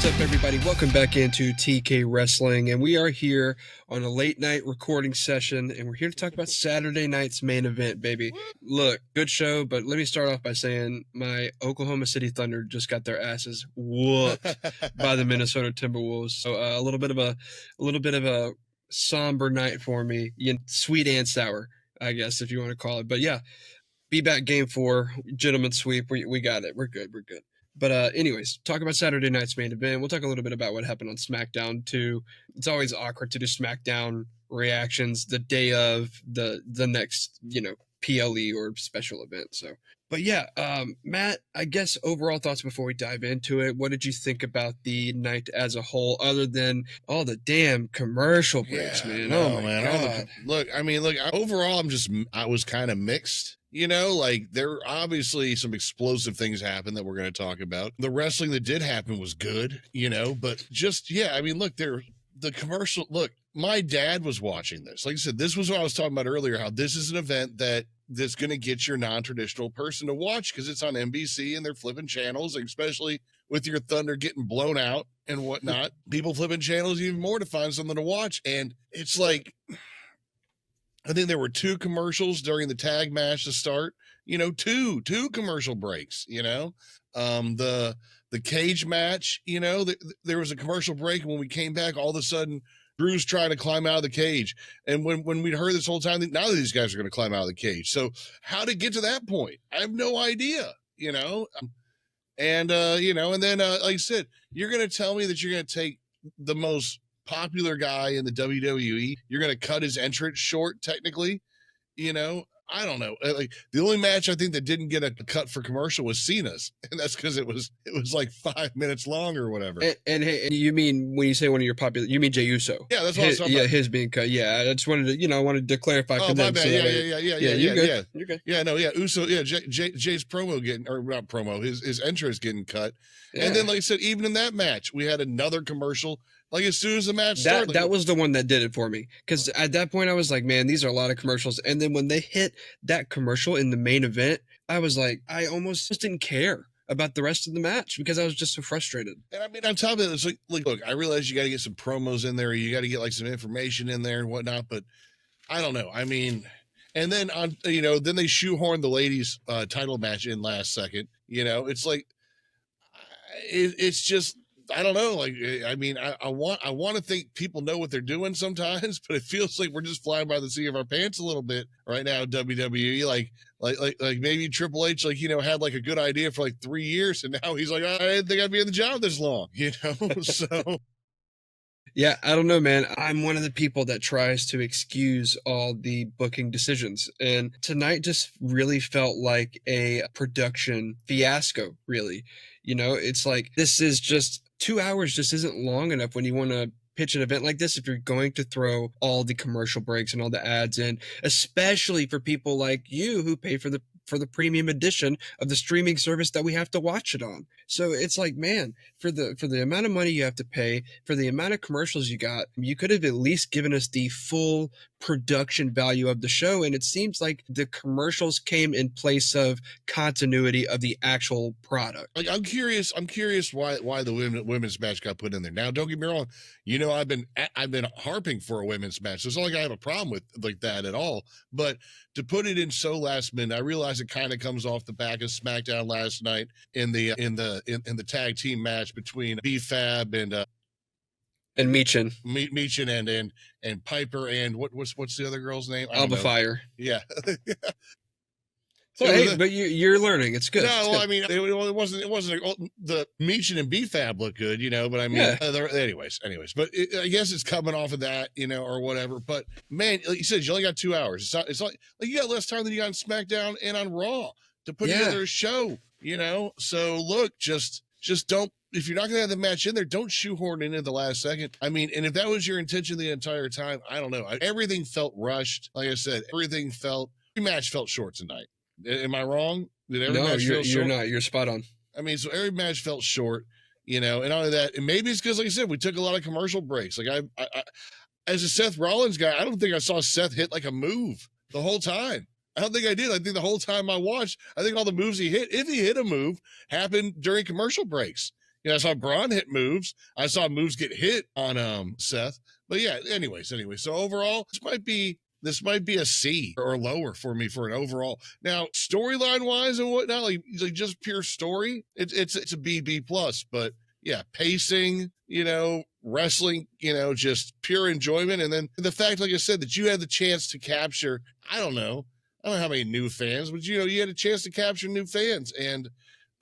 What's up, everybody? Welcome back into TK Wrestling, and we are here on a late night recording session, and we're here to talk about Saturday night's main event, baby. Look, good show, but let me start off by saying my Oklahoma City Thunder just got their asses whooped by the Minnesota Timberwolves. So a little bit of a somber night for me, sweet and sour, I guess, if you want to call it. But yeah, be back game 4, gentlemen sweep. We got it. We're good. But anyways, talk about Saturday night's main event. We'll talk a little bit about what happened on SmackDown too. It's always awkward to do SmackDown reactions the day of the next, PLE or special event. So, but yeah, Matt, I guess overall thoughts before we dive into it. What did you think about the night as a whole, other than all the damn commercial breaks, man? Oh my God. Overall, I was kind of mixed. There were obviously some explosive things happen that we're going to talk about. The wrestling that did happen was good, but the commercial, my dad was watching this. Like I said, this was what I was talking about earlier, how this is an event that's going to get your non-traditional person to watch because it's on NBC and they're flipping channels, especially with your Thunder getting blown out and whatnot. People flipping channels even more to find something to watch. And it's like, I think there were 2 commercials during the tag match to start, two commercial breaks, the cage match, there was a commercial break. And when we came back, all of a sudden Drew's trying to climb out of the cage. And when we'd heard this whole time, now these guys are going to climb out of the cage. So how to get to that point? I have no idea, and then like I said, you're going to tell me that you're going to take the most popular guy in the WWE, you're going to cut his entrance short, technically, I don't know. Like the only match I think that didn't get a cut for commercial was Cena's, and that's because it was like 5 minutes long or whatever. And hey, you mean when you say one of your popular, you mean Jey Uso? Yeah, that's what I was talking about. Yeah, his being cut. Yeah, I just wanted to clarify. Oh, my bad. So You're good. Yeah, Uso. Yeah, Jay's promo not promo. His entrance getting cut, and then like I said, even in that match, we had another commercial. Like as soon as the match started, that was the one that did it for me. Because at that point, I was like, man, these are a lot of commercials. And then when they hit that commercial in the main event, I was like, I almost just didn't care about the rest of the match because I was just so frustrated. And I mean, on top of it, it's like look, I realize you got to get some promos in there, you got to get like some information in there and whatnot, but I don't know. I mean, and then on then they shoehorned the ladies' title match in last second. It's like it's just. I don't know. Like, I mean, I want to think people know what they're doing sometimes, but it feels like we're just flying by the seat of our pants a little bit right now. WWE, like maybe Triple H, had like a good idea for like 3 years, and now he's like, I didn't think I'd be in the job this long, So. Yeah, I don't know, man. I'm one of the people that tries to excuse all the booking decisions. And tonight just really felt like a production fiasco, really. It's like this is just 2 hours just isn't long enough when you want to pitch an event like this if you're going to throw all the commercial breaks and all the ads in, especially for people like you who pay for the premium edition of the streaming service that we have to watch it on. So it's like, man, for the amount of money you have to pay, for the amount of commercials you got, you could have at least given us the full production value of the show. And it seems like the commercials came in place of continuity of the actual product. Like, I'm curious why the women's match got put in there. Now, don't get me wrong. I've been harping for a women's match. It's not like I have a problem with like that at all, but to put it in so last minute, I realize it kind of comes off the back of SmackDown last night in the tag team match between B-Fab and Meechin. Meechin and Piper and what's the other girl's name? Alba Fire. Yeah. So, hey, but you're learning. It's good. No, it's good. I mean, it wasn't the Meechin and B-Fab look good, but I mean, anyways, but I guess it's coming off of that, or whatever. But man, like you said, you only got 2 hours. It's like you got less time than you got on SmackDown and on Raw to put together a show, So look, just don't. If you're not going to have the match in there, don't shoehorn in at the last second. I mean, and if that was your intention the entire time, I don't know. Everything felt rushed. Like I said, every match felt short tonight. Am I wrong? Did every match feel short? You're not. You're spot on. I mean, so every match felt short, and all of that. And maybe it's because, like I said, we took a lot of commercial breaks. Like I as a Seth Rollins guy, I don't think I saw Seth hit like a move the whole time. I don't think I did. I think the whole time I watched, I think all the moves he hit, if he hit a move, happened during commercial breaks. I saw Braun hit moves. I saw moves get hit on Seth. But yeah, anyways. So overall, this might be a C or lower for me for an overall. Now, storyline wise and whatnot, like just pure story, it's a B plus. But yeah, pacing, wrestling, just pure enjoyment. And then the fact, like I said, that you had the chance to capture, I don't know how many new fans, but you had a chance to capture new fans. And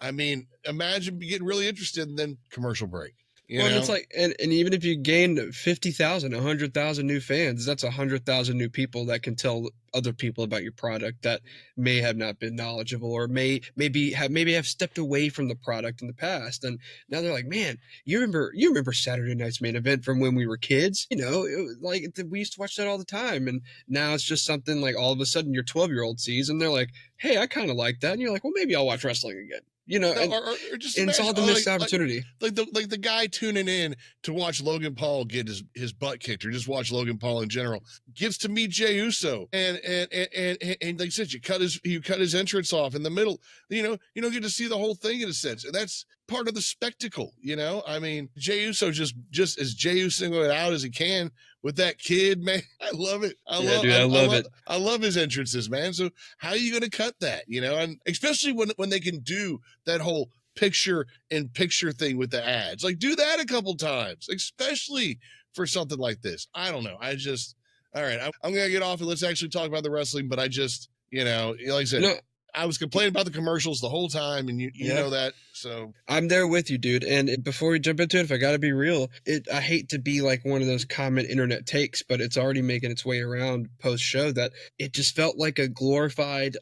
I mean, imagine getting really interested and then commercial break. And it's like, and even if you gain 50,000, 100,000 new fans, that's 100,000 new people that can tell other people about your product that may have not been knowledgeable or maybe have stepped away from the product in the past, and now they're like, man, you remember Saturday night's main event from when we were kids? We used to watch that all the time, and now it's just something like all of a sudden your 12-year-old sees, and they're like, hey, I kind of like that, and you're like, well, maybe I'll watch wrestling again. Or just and it's all the missed opportunity. Like the guy tuning in to watch Logan Paul get his butt kicked, or just watch Logan Paul in general, gets to meet Jey Uso, and like I said, you cut his entrance off in the middle. You don't get to see the whole thing in a sense, and that's part of the spectacle. I mean, Jey Uso just as Jey Uso out as he can with that kid, man. I love it. I love it. I love his entrances, man. So how are you going to cut that? And especially when they can do that whole picture-in-picture thing with the ads, like do that a couple times, especially for something like this. I don't know. All right. I'm going to get off and let's actually talk about the wrestling. But I just, like I said, no. I was complaining about the commercials the whole time, and you know that. So I'm there with you, dude. And before we jump into it, if I gotta be real, I hate to be like one of those common internet takes, but it's already making its way around post show that it just felt like a glorified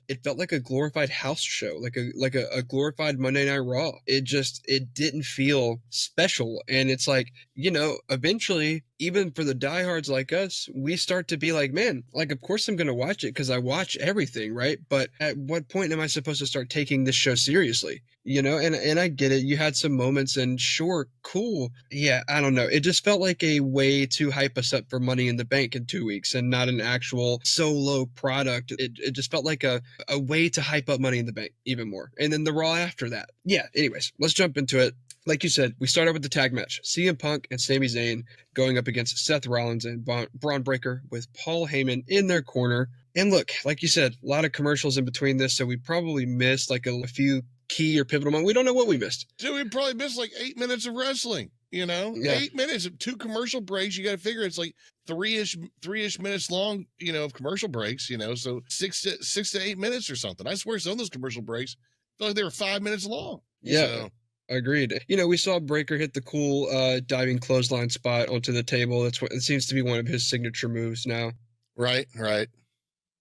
house show, like a glorified Monday Night Raw. It didn't feel special, and it's like, eventually, even for the diehards like us, we start to be like, man, like, of course I'm going to watch it because I watch everything, right? But at what point am I supposed to start taking this show seriously? And I get it. You had some moments and sure, cool. Yeah, I don't know. It just felt like a way to hype us up for Money in the Bank in 2 weeks and not an actual solo product. It just felt like a way to hype up Money in the Bank even more. And then the Raw after that. Yeah, anyways, let's jump into it. Like you said, we started with the tag match. CM Punk and Sami Zayn going up against Seth Rollins and Braun Breaker with Paul Heyman in their corner. And look, like you said, a lot of commercials in between this, so we probably missed like a few key or pivotal moments. We don't know what we missed. Dude, we probably missed like 8 minutes of wrestling, Yeah. 8 minutes of 2 commercial breaks. You got to figure it's like three-ish minutes long, of commercial breaks, so 6 to 8 minutes or something. I swear some of those commercial breaks felt like they were 5 minutes long. Yeah. So. Agreed. We saw Breaker hit the cool diving clothesline spot onto the table. It seems to be one of his signature moves now. Right.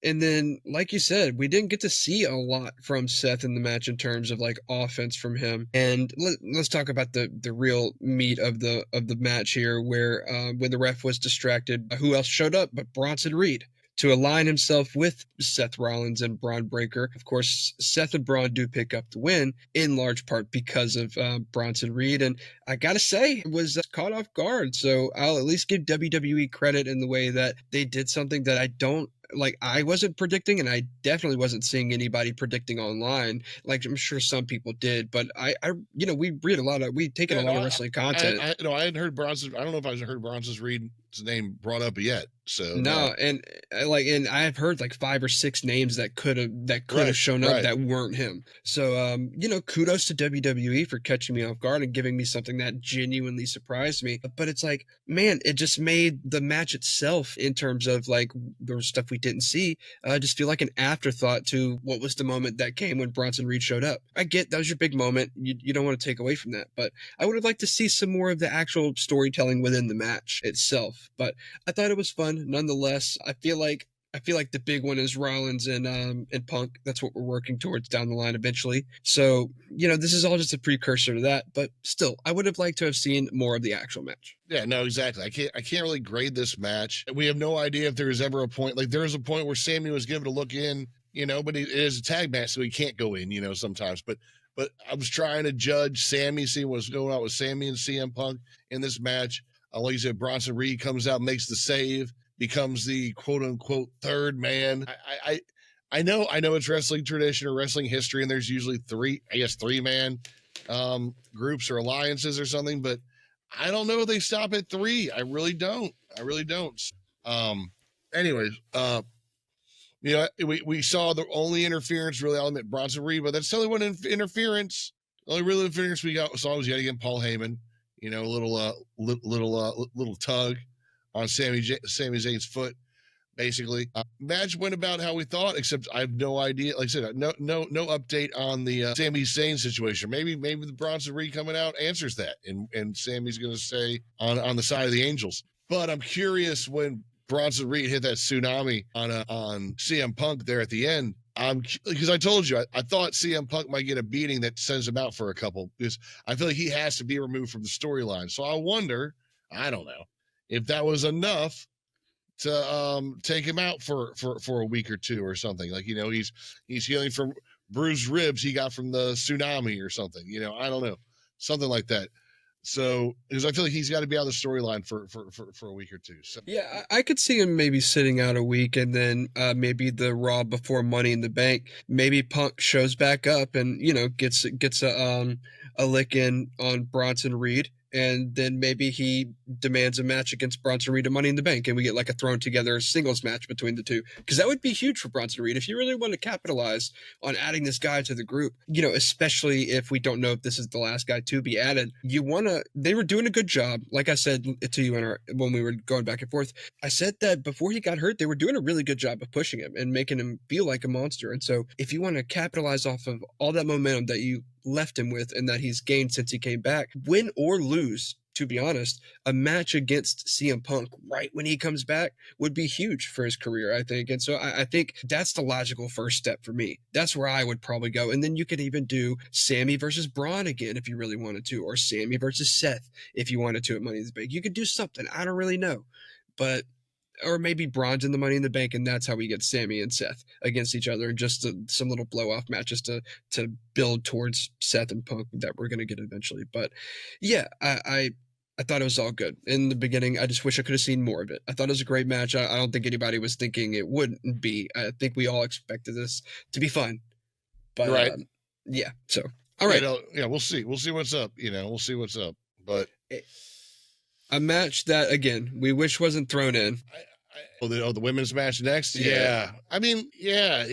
And then, like you said, we didn't get to see a lot from Seth in the match in terms of like offense from him. And let's talk about the real meat of the match here, where when the ref was distracted, who else showed up but Bronson Reed to align himself with Seth Rollins and Braun Breaker. Of course, Seth and Braun do pick up the win in large part because of Bronson Reed. And I got to say, it was caught off guard. So I'll at least give WWE credit in the way that they did something that I wasn't predicting, and I definitely wasn't seeing anybody predicting online. Like I'm sure some people did, but we've taken a lot of wrestling content. I hadn't heard Bronson. I don't know if I heard Bronson's Reed's name brought up yet. So no. And I've heard like 5 or 6 names that could have shown up that weren't him. So kudos to WWE for catching me off guard and giving me something that genuinely surprised me. But it's like, man, it just made the match itself, in terms of like there was stuff we didn't see, just feel like an afterthought to what was the moment that came when Bronson Reed showed up. I get that was your big moment. You don't want to take away from that, but I would have liked to see some more of the actual storytelling within the match itself. But I thought it was fun nonetheless. I feel like the big one is Rollins and Punk. That's what we're working towards down the line eventually. So, this is all just a precursor to that, but still, I would have liked to have seen more of the actual match. Yeah, no, exactly. I can't really grade this match. We have no idea if there was ever a point, like there was a point where Sammy was given a look in, but it is a tag match, so he can't go in, sometimes. But I was trying to judge Sammy, see what's going on with Sammy and CM Punk in this match. Like you said, Bronson Reed comes out, makes the save, becomes the quote unquote third man. I know it's wrestling tradition or wrestling history, and there's usually 3 man groups or alliances or something, but I don't know if they stop at 3. I really don't. I really don't. Um, anyways, we saw the only interference really element Bronson Reed, but that's the only one interference. The only real interference we saw was yet again Paul Heyman. A little tug on Sami Zayn's foot. Basically, match went about how we thought, except I have no idea. Like I said, no update on the Sami Zayn situation. Maybe the Bronson Reed coming out answers that, and Sammy's going to stay on the side of the Angels. But I'm curious when Bronson Reed hit that tsunami on CM Punk there at the end. Because I told you I thought CM Punk might get a beating that sends him out for a couple, because I feel like he has to be removed from the storyline. So I wonder, I don't know, if that was enough to take him out for a week or two or something. Like, he's healing from bruised ribs he got from the tsunami or something. I don't know, something like that. So, because I feel like he's got to be out of the storyline for a week or two. So Yeah, I could see him maybe sitting out a week, and then maybe the Raw before Money in the Bank, maybe Punk shows back up and gets a lick in on Bronson Reed, and then maybe he demands a match against Bronson Reed at Money in the Bank, and we get like a thrown together singles match between the two, because that would be huge for Bronson Reed if you really want to capitalize on adding this guy to the group. Especially if we don't know if this is the last guy to be added. They were doing a good job. Like I said to you when we were going back and forth, I said that before he got hurt, they were doing a really good job of pushing him and making him feel like a monster. And so if you want to capitalize off of all that momentum that you left him with and that he's gained since he came back, win or lose, to be honest, a match against CM Punk right when he comes back would be huge for his career, I think. And so I think that's the logical first step for me. That's where I would probably go. And then you could even do Sammy versus Braun again if you really wanted to, or Sammy versus Seth if you wanted to at Money in the Bank. You could do something. I don't really know. But or maybe Braun's in the Money in the Bank, and that's how we get Sammy and Seth against each other, and just some little blow off matches to build towards Seth and Punk that we're gonna get eventually. But yeah, I thought it was all good in the beginning. I just wish I could have seen more of it. I thought it was a great match. I don't think anybody was thinking it wouldn't be. I think we all expected this to be fun. But right, yeah. So all right, we'll see. We'll see what's up. We'll see what's up. But a match that again we wish wasn't thrown in. The women's match next. Yeah. I mean, yeah.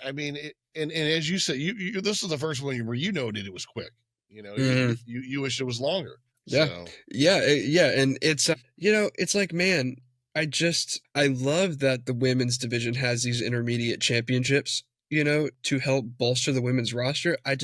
I mean, and as you said, you this is the first one where it was quick. You wish it was longer. Yeah. So. Yeah. And it's, it's like, man, I love that the women's division has these intermediate championships, to help bolster the women's roster. I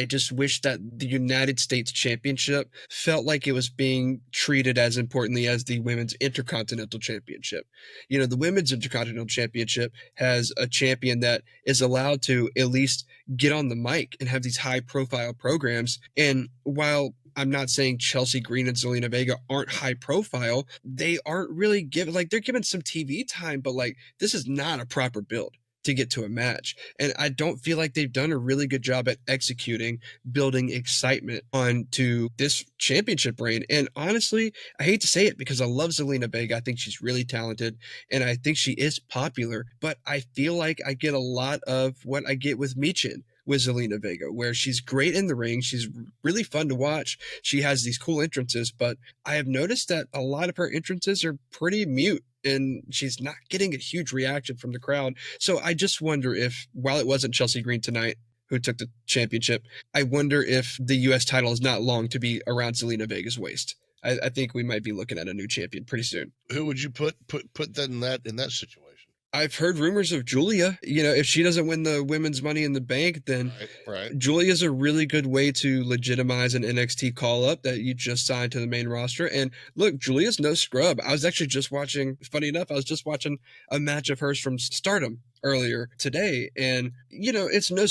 just wish that the United States Championship felt like it was being treated as importantly as the Women's Intercontinental Championship. The Women's Intercontinental Championship has a champion that is allowed to at least get on the mic and have these high-profile programs. And while I'm not saying Chelsea Green and Zelina Vega aren't high profile, they aren't really they're given some TV time, but this is not a proper build to get to a match. And I don't feel like they've done a really good job at executing, building excitement onto this championship reign. And honestly, I hate to say it because I love Zelina Vega. I think she's really talented and I think she is popular, but I feel like I get a lot of what I get with Michin with Zelina Vega, where she's great in the ring. She's really fun to watch. She has these cool entrances, but I have noticed that a lot of her entrances are pretty mute and she's not getting a huge reaction from the crowd. So I just wonder if, while it wasn't Chelsea Green tonight who took the championship, I wonder if the U.S. title is not long to be around Zelina Vega's waist. I think we might be looking at a new champion pretty soon. Who would you put that in that situation? I've heard rumors of Julia. If she doesn't win the women's Money in the Bank, then right. Julia's a really good way to legitimize an NXT call-up that you just signed to the main roster. And look, Julia's no scrub. I was actually funny enough, I was just watching a match of hers from Stardom earlier today, and it's no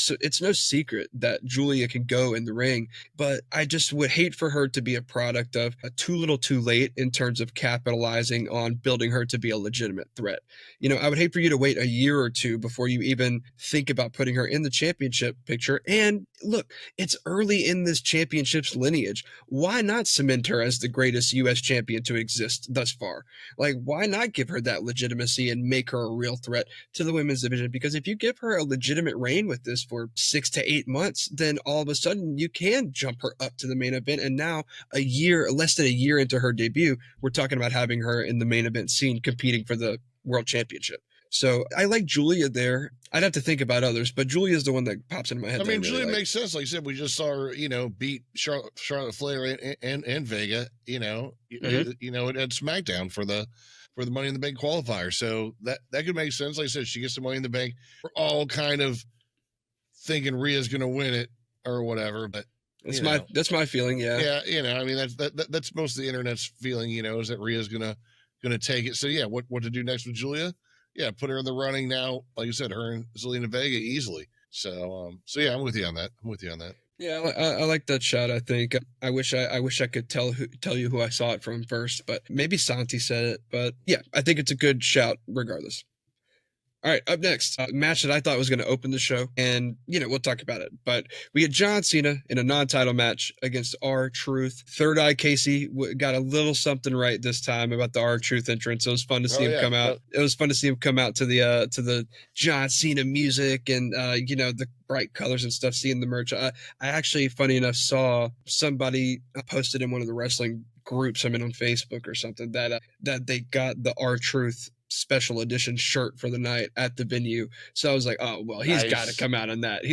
secret that Julia can go in the ring, but I just would hate for her to be a product of a too little too late in terms of capitalizing on building her to be a legitimate threat. I would hate for you to wait a year or two before you even think about putting her in the championship picture. And look, it's early in this championship's lineage. Why not cement her as the greatest U.S. champion to exist thus far? Why not give her that legitimacy and make her a real threat to the women's women's division, because if you give her a legitimate reign with this for 6 to 8 months, then all of a sudden you can jump her up to the main event. And now less than a year into her debut, we're talking about having her in the main event scene competing for the world championship. So I like Julia there. I'd have to think about others, but Julia's the one that pops into my head. I mean, really Julia makes sense. Like I said, we just saw her, beat Charlotte Flair and Vega, at SmackDown for the Money in the Bank qualifier. So that could make sense. Like I said, she gets the Money in the Bank. We're all kind of thinking Rhea's going to win it or whatever, but that's my feeling. Yeah. Yeah. I mean, that's most of the internet's feeling, is that Rhea's going to take it. So yeah, what to do next with Julia? Yeah, put her in the running now. Like you said, her and Zelina Vega easily. So yeah, I'm with you on that. Yeah, I like that shot. I think I wish I could tell you who I saw it from first, but maybe Santi said it. But yeah, I think it's a good shout regardless. All right, up next, a match that I thought was going to open the show, and, we'll talk about it. But we had John Cena in a non-title match against R-Truth. Third Eye Casey got a little something right this time about the R-Truth entrance. It was fun to see him come out. It was fun to see him come out to the John Cena music and, the bright colors and stuff, seeing the merch. I actually, funny enough, saw somebody posted in one of the wrestling groups I'm in on Facebook or something that they got the R-Truth special edition shirt for the night at the venue. So I was like, oh, well, he's got to come out in that.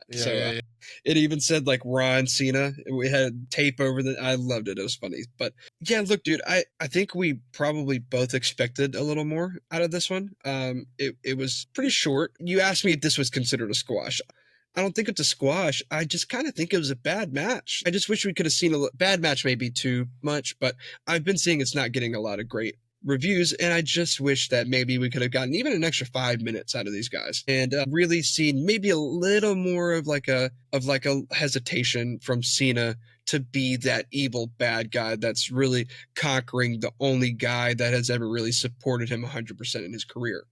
Yeah, it even said like Ron Cena. We had tape over I loved it. It was funny. But yeah, look, dude, I think we probably both expected a little more out of this one. It was pretty short. You asked me if this was considered a squash. I don't think it's a squash. I just kind of think it was a bad match. I just wish we could have seen bad match, maybe too much, but I've been seeing it's not getting a lot of great reviews, and I just wish that maybe we could have gotten even an extra 5 minutes out of these guys and really seen maybe a little more of like a hesitation from Cena to be that evil bad guy that's really conquering the only guy that has ever really supported him 100% in his career,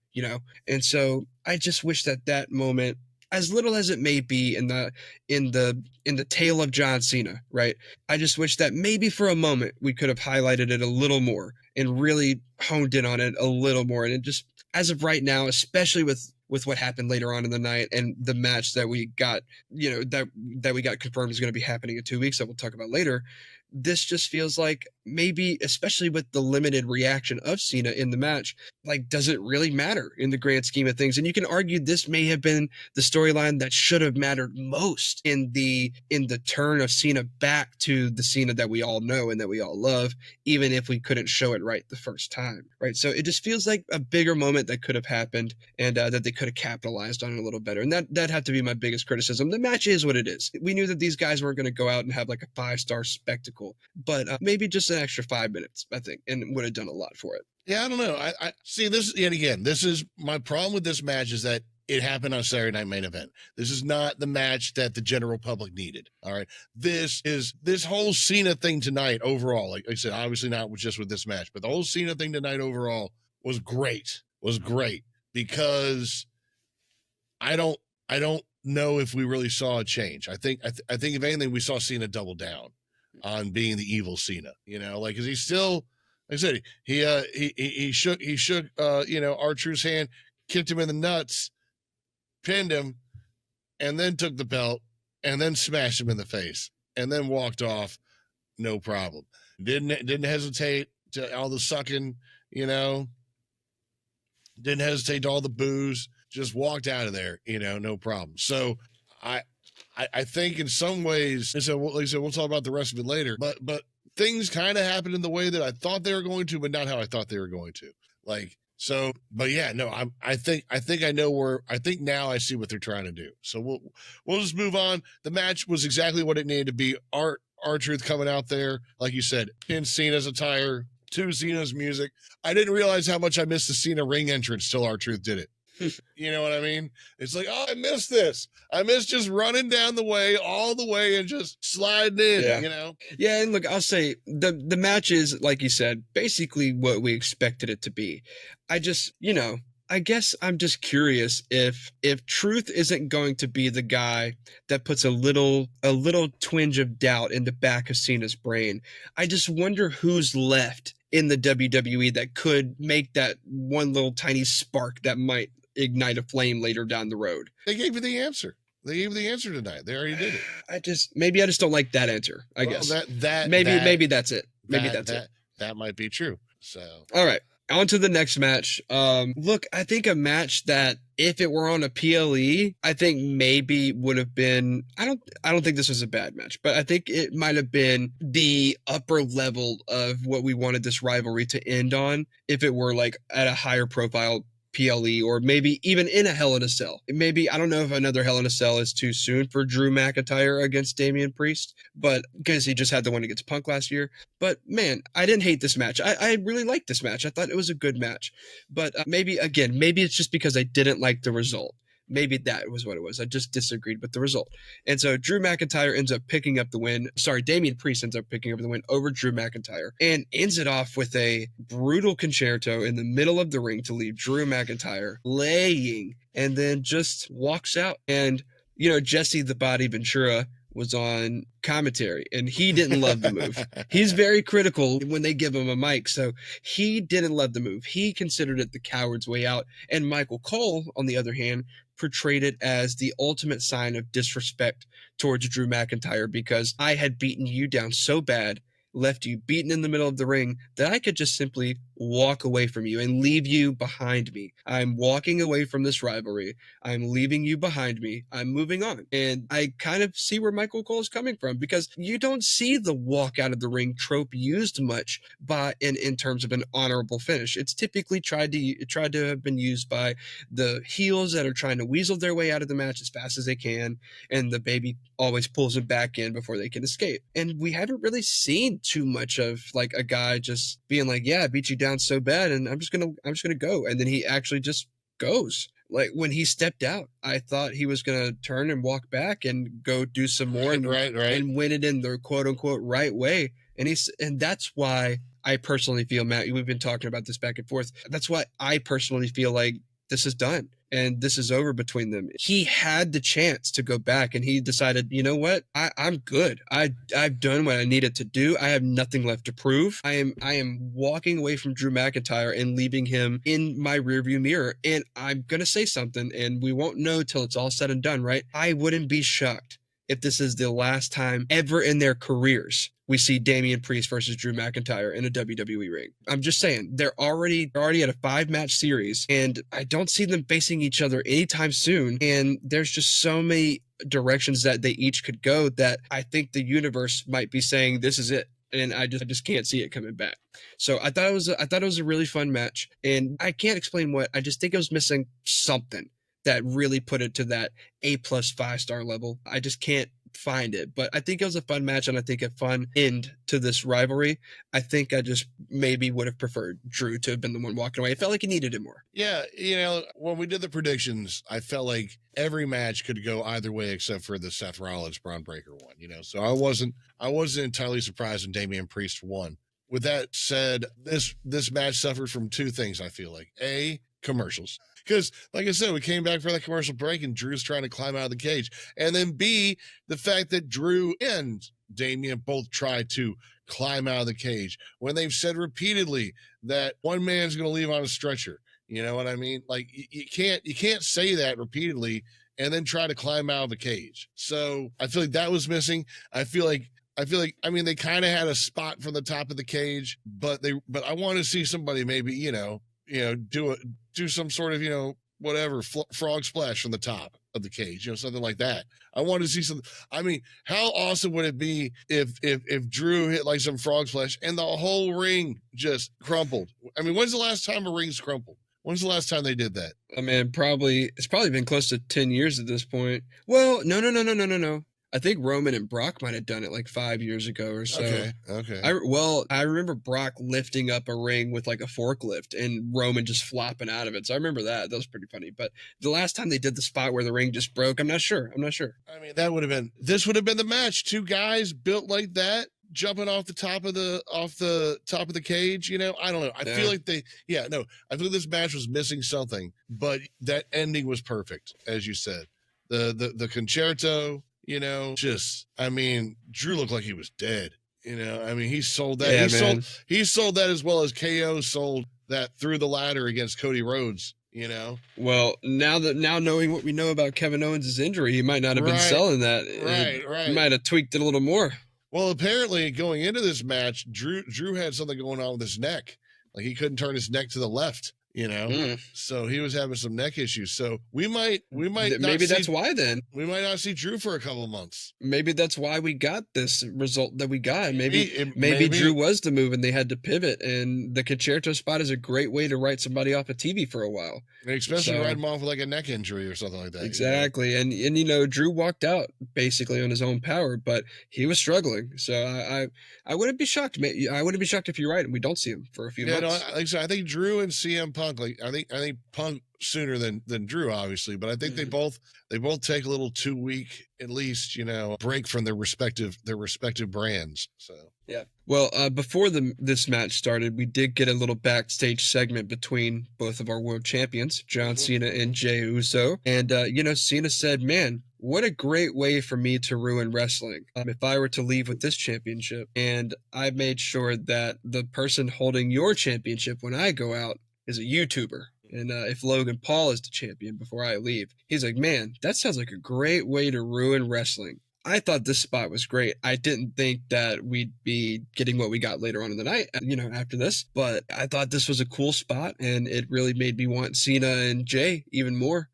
And so I just wish that moment, as little as it may be in the tale of John Cena, right? I just wish that maybe for a moment we could have highlighted it a little more and really honed in on it a little more. And it just, as of right now, especially with what happened later on in the night and the match that we got, that we got confirmed is going to be happening in 2 weeks that we'll talk about later. This just feels like maybe, especially with the limited reaction of Cena in the match, like, does it really matter in the grand scheme of things? And you can argue this may have been the storyline that should have mattered most in the turn of Cena back to the Cena that we all know and that we all love, even if we couldn't show it right the first time, right? So it just feels like a bigger moment that could have happened and that they could have capitalized on it a little better. And that had to be my biggest criticism. The match is what it is. We knew that these guys weren't going to go out and have like a 5-star spectacle, but maybe just an extra 5 minutes, I think, and would have done a lot for it. Yeah, I don't know. I see this, and again, this is my problem with this match is that it happened on Saturday Night Main Event. This is not the match that the general public needed. All right. This whole Cena thing tonight overall, like I said, obviously not just with this match, but the whole Cena thing tonight overall was great because I don't know if we really saw a change. I think if anything, we saw Cena double down on being the evil Cena, because he's still, like I said, he shook R-Truth's hand, kicked him in the nuts, pinned him, and then took the belt and then smashed him in the face and then walked off, no problem. Didn't hesitate to all the sucking, didn't hesitate to all the boos, just walked out of there, no problem. So I think in some ways, like I said, we'll talk about the rest of it later, but things kind of happened in the way that I thought they were going to, but not how I thought they were going to. But yeah, no, I think I know I think now I see what they're trying to do. So we'll just move on. The match was exactly what it needed to be. R-Truth coming out there, like you said, in Cena's attire, to Cena's music. I didn't realize how much I missed the Cena ring entrance till R-Truth did it. You know what I mean? It's like, oh, I missed this. I missed just running down the way, all the way, and just sliding in, Yeah, and look, I'll say the match is, like you said, basically what we expected it to be. I just, I guess I'm just curious if Truth isn't going to be the guy that puts a little twinge of doubt in the back of Cena's brain. I just wonder who's left in the WWE that could make that one little tiny spark that might ignite a flame later down the road. They gave you the answer. They gave you the answer tonight. They already did it. I just don't like that answer. I guess maybe that's it. Maybe that's it. That might be true. So all right. On to the next match. Look, I think a match that if it were on a PLE, I think maybe would have been, I don't think this was a bad match, but I think it might have been the upper level of what we wanted this rivalry to end on if it were like at a higher profile PLE, or maybe even in a Hell in a Cell. Maybe, I don't know if another Hell in a Cell is too soon for Drew McIntyre against Damian Priest, but because he just had the one against Punk last year. But man, I didn't hate this match. I really liked this match. I thought it was a good match. But maybe it's just because I didn't like the result. Maybe that was what it was. I just disagreed with the result. And so Drew McIntyre ends up picking up the win. Sorry, Damian Priest ends up picking up the win over Drew McIntyre and ends it off with a brutal concerto in the middle of the ring to leave Drew McIntyre laying, and then just walks out. And, Jesse the Body Ventura was on commentary and he didn't love the move. He's very critical when they give him a mic. So he didn't love the move. He considered it the coward's way out. And Michael Cole, on the other hand, portrayed it as the ultimate sign of disrespect towards Drew McIntyre, because I had beaten you down so bad, left you beaten in the middle of the ring, that I could just simply walk away from you and leave you behind me. I'm walking away from this rivalry. I'm leaving you behind me. I'm moving on. And I kind of see where Michael Cole is coming from, because you don't see the walk out of the ring trope used much in terms of an honorable finish. It's typically tried to have been used by the heels that are trying to weasel their way out of the match as fast as they can, and the baby always pulls them back in before they can escape. And we haven't really seen too much of like a guy just being like, yeah, I beat you down so bad and I'm just gonna go, and then he actually just goes. Like when he stepped out, I thought he was gonna turn and walk back and go do some more and win it in the quote unquote right way. And that's why I personally feel, Matt, we've been talking about this back and forth. That's why I personally feel like this is done and this is over between them. He had the chance to go back and he decided, you know what? I'm good. I've done what I needed to do. I have nothing left to prove. I am walking away from Drew McIntyre and leaving him in my rearview mirror. And I'm going to say something, and we won't know till it's all said and done, right? I wouldn't be shocked if this is the last time ever in their careers we see Damian Priest versus Drew McIntyre in a WWE ring. I'm just saying, they're already at a 5-match series, and I don't see them facing each other anytime soon. And there's just so many directions that they each could go that I think the universe might be saying this is it. And I just can't see it coming back. So I thought it was a really fun match, and I can't explain what. I just think it was missing something that really put it to that A+ 5-star level. I just can't find it, but I think it was a fun match, and I think a fun end to this rivalry. I think I just maybe would have preferred Drew to have been the one walking away. I felt like he needed it more. Yeah, when we did the predictions, I felt like every match could go either way except for the Seth Rollins Braun Breaker one. So I wasn't entirely surprised when Damian Priest won. With that said, this match suffered from two things. I feel like commercials. Because, like I said, we came back for that commercial break and Drew's trying to climb out of the cage. And then B, the fact that Drew and Damian both tried to climb out of the cage when they've said repeatedly that one man's going to leave on a stretcher. You know what I mean? Like you can't say that repeatedly and then try to climb out of the cage. So I feel like that was missing. I feel like, they kind of had a spot from the top of the cage, but I want to see somebody maybe, do some sort of, whatever, frog splash from the top of the cage, something like that. I want to see some. I mean, how awesome would it be if Drew hit like some frog splash and the whole ring just crumpled? I mean, when's the last time a ring's crumpled? When's the last time they did that? I mean, it's probably been close to 10 years at this point. Well, no. I think Roman and Brock might have done it like 5 years ago or so. Okay. I remember Brock lifting up a ring with like a forklift and Roman just flopping out of it. So I remember that. That was pretty funny. But the last time they did the spot where the ring just broke, I'm not sure. I mean, this would have been the match. Two guys built like that, jumping off the top of the cage. I don't know. I feel like I feel this match was missing something, but that ending was perfect, as you said. The concerto. Drew looked like he was dead. He sold that. He sold that as well as KO sold that through the ladder against Cody Rhodes. you know? Well, now knowing what we know about Kevin Owens' injury, he might not have been selling that. He might have tweaked it a little more. Well, apparently going into this match, Drew had something going on with his neck. Like he couldn't turn his neck to the left, you know? So he was having some neck issues. So we might maybe that's why then. We might not see Drew for a couple of months. Maybe that's why we got this result that we got. Maybe Drew was the move and they had to pivot, and the Concerto spot is a great way to write somebody off of TV for a while. Especially write him off with like a neck injury or something like that. Exactly. You know? And you know, Drew walked out basically on his own power, but he was struggling. So I wouldn't be shocked. I wouldn't be shocked if you're right and we don't see him for a few months. No, I think Drew and CM Punk, like I think Punk sooner than Drew, obviously, but I think they both take a little 2-week at least, you know, break from their respective brands. So yeah. Well, before this match started, we did get a little backstage segment between both of our world champions, John Cena and Jey Uso. And, you know, Cena said, man, what a great way for me to ruin wrestling. If I were to leave with this championship, and I made sure that the person holding your championship when I go out is a YouTuber. And if Logan Paul is the champion before I leave, he's like, man, that sounds like a great way to ruin wrestling. I thought this spot was great. I didn't think that we'd be getting what we got later on in the night, you know, after this. But I thought this was a cool spot, and it really made me want Cena and Jey even more.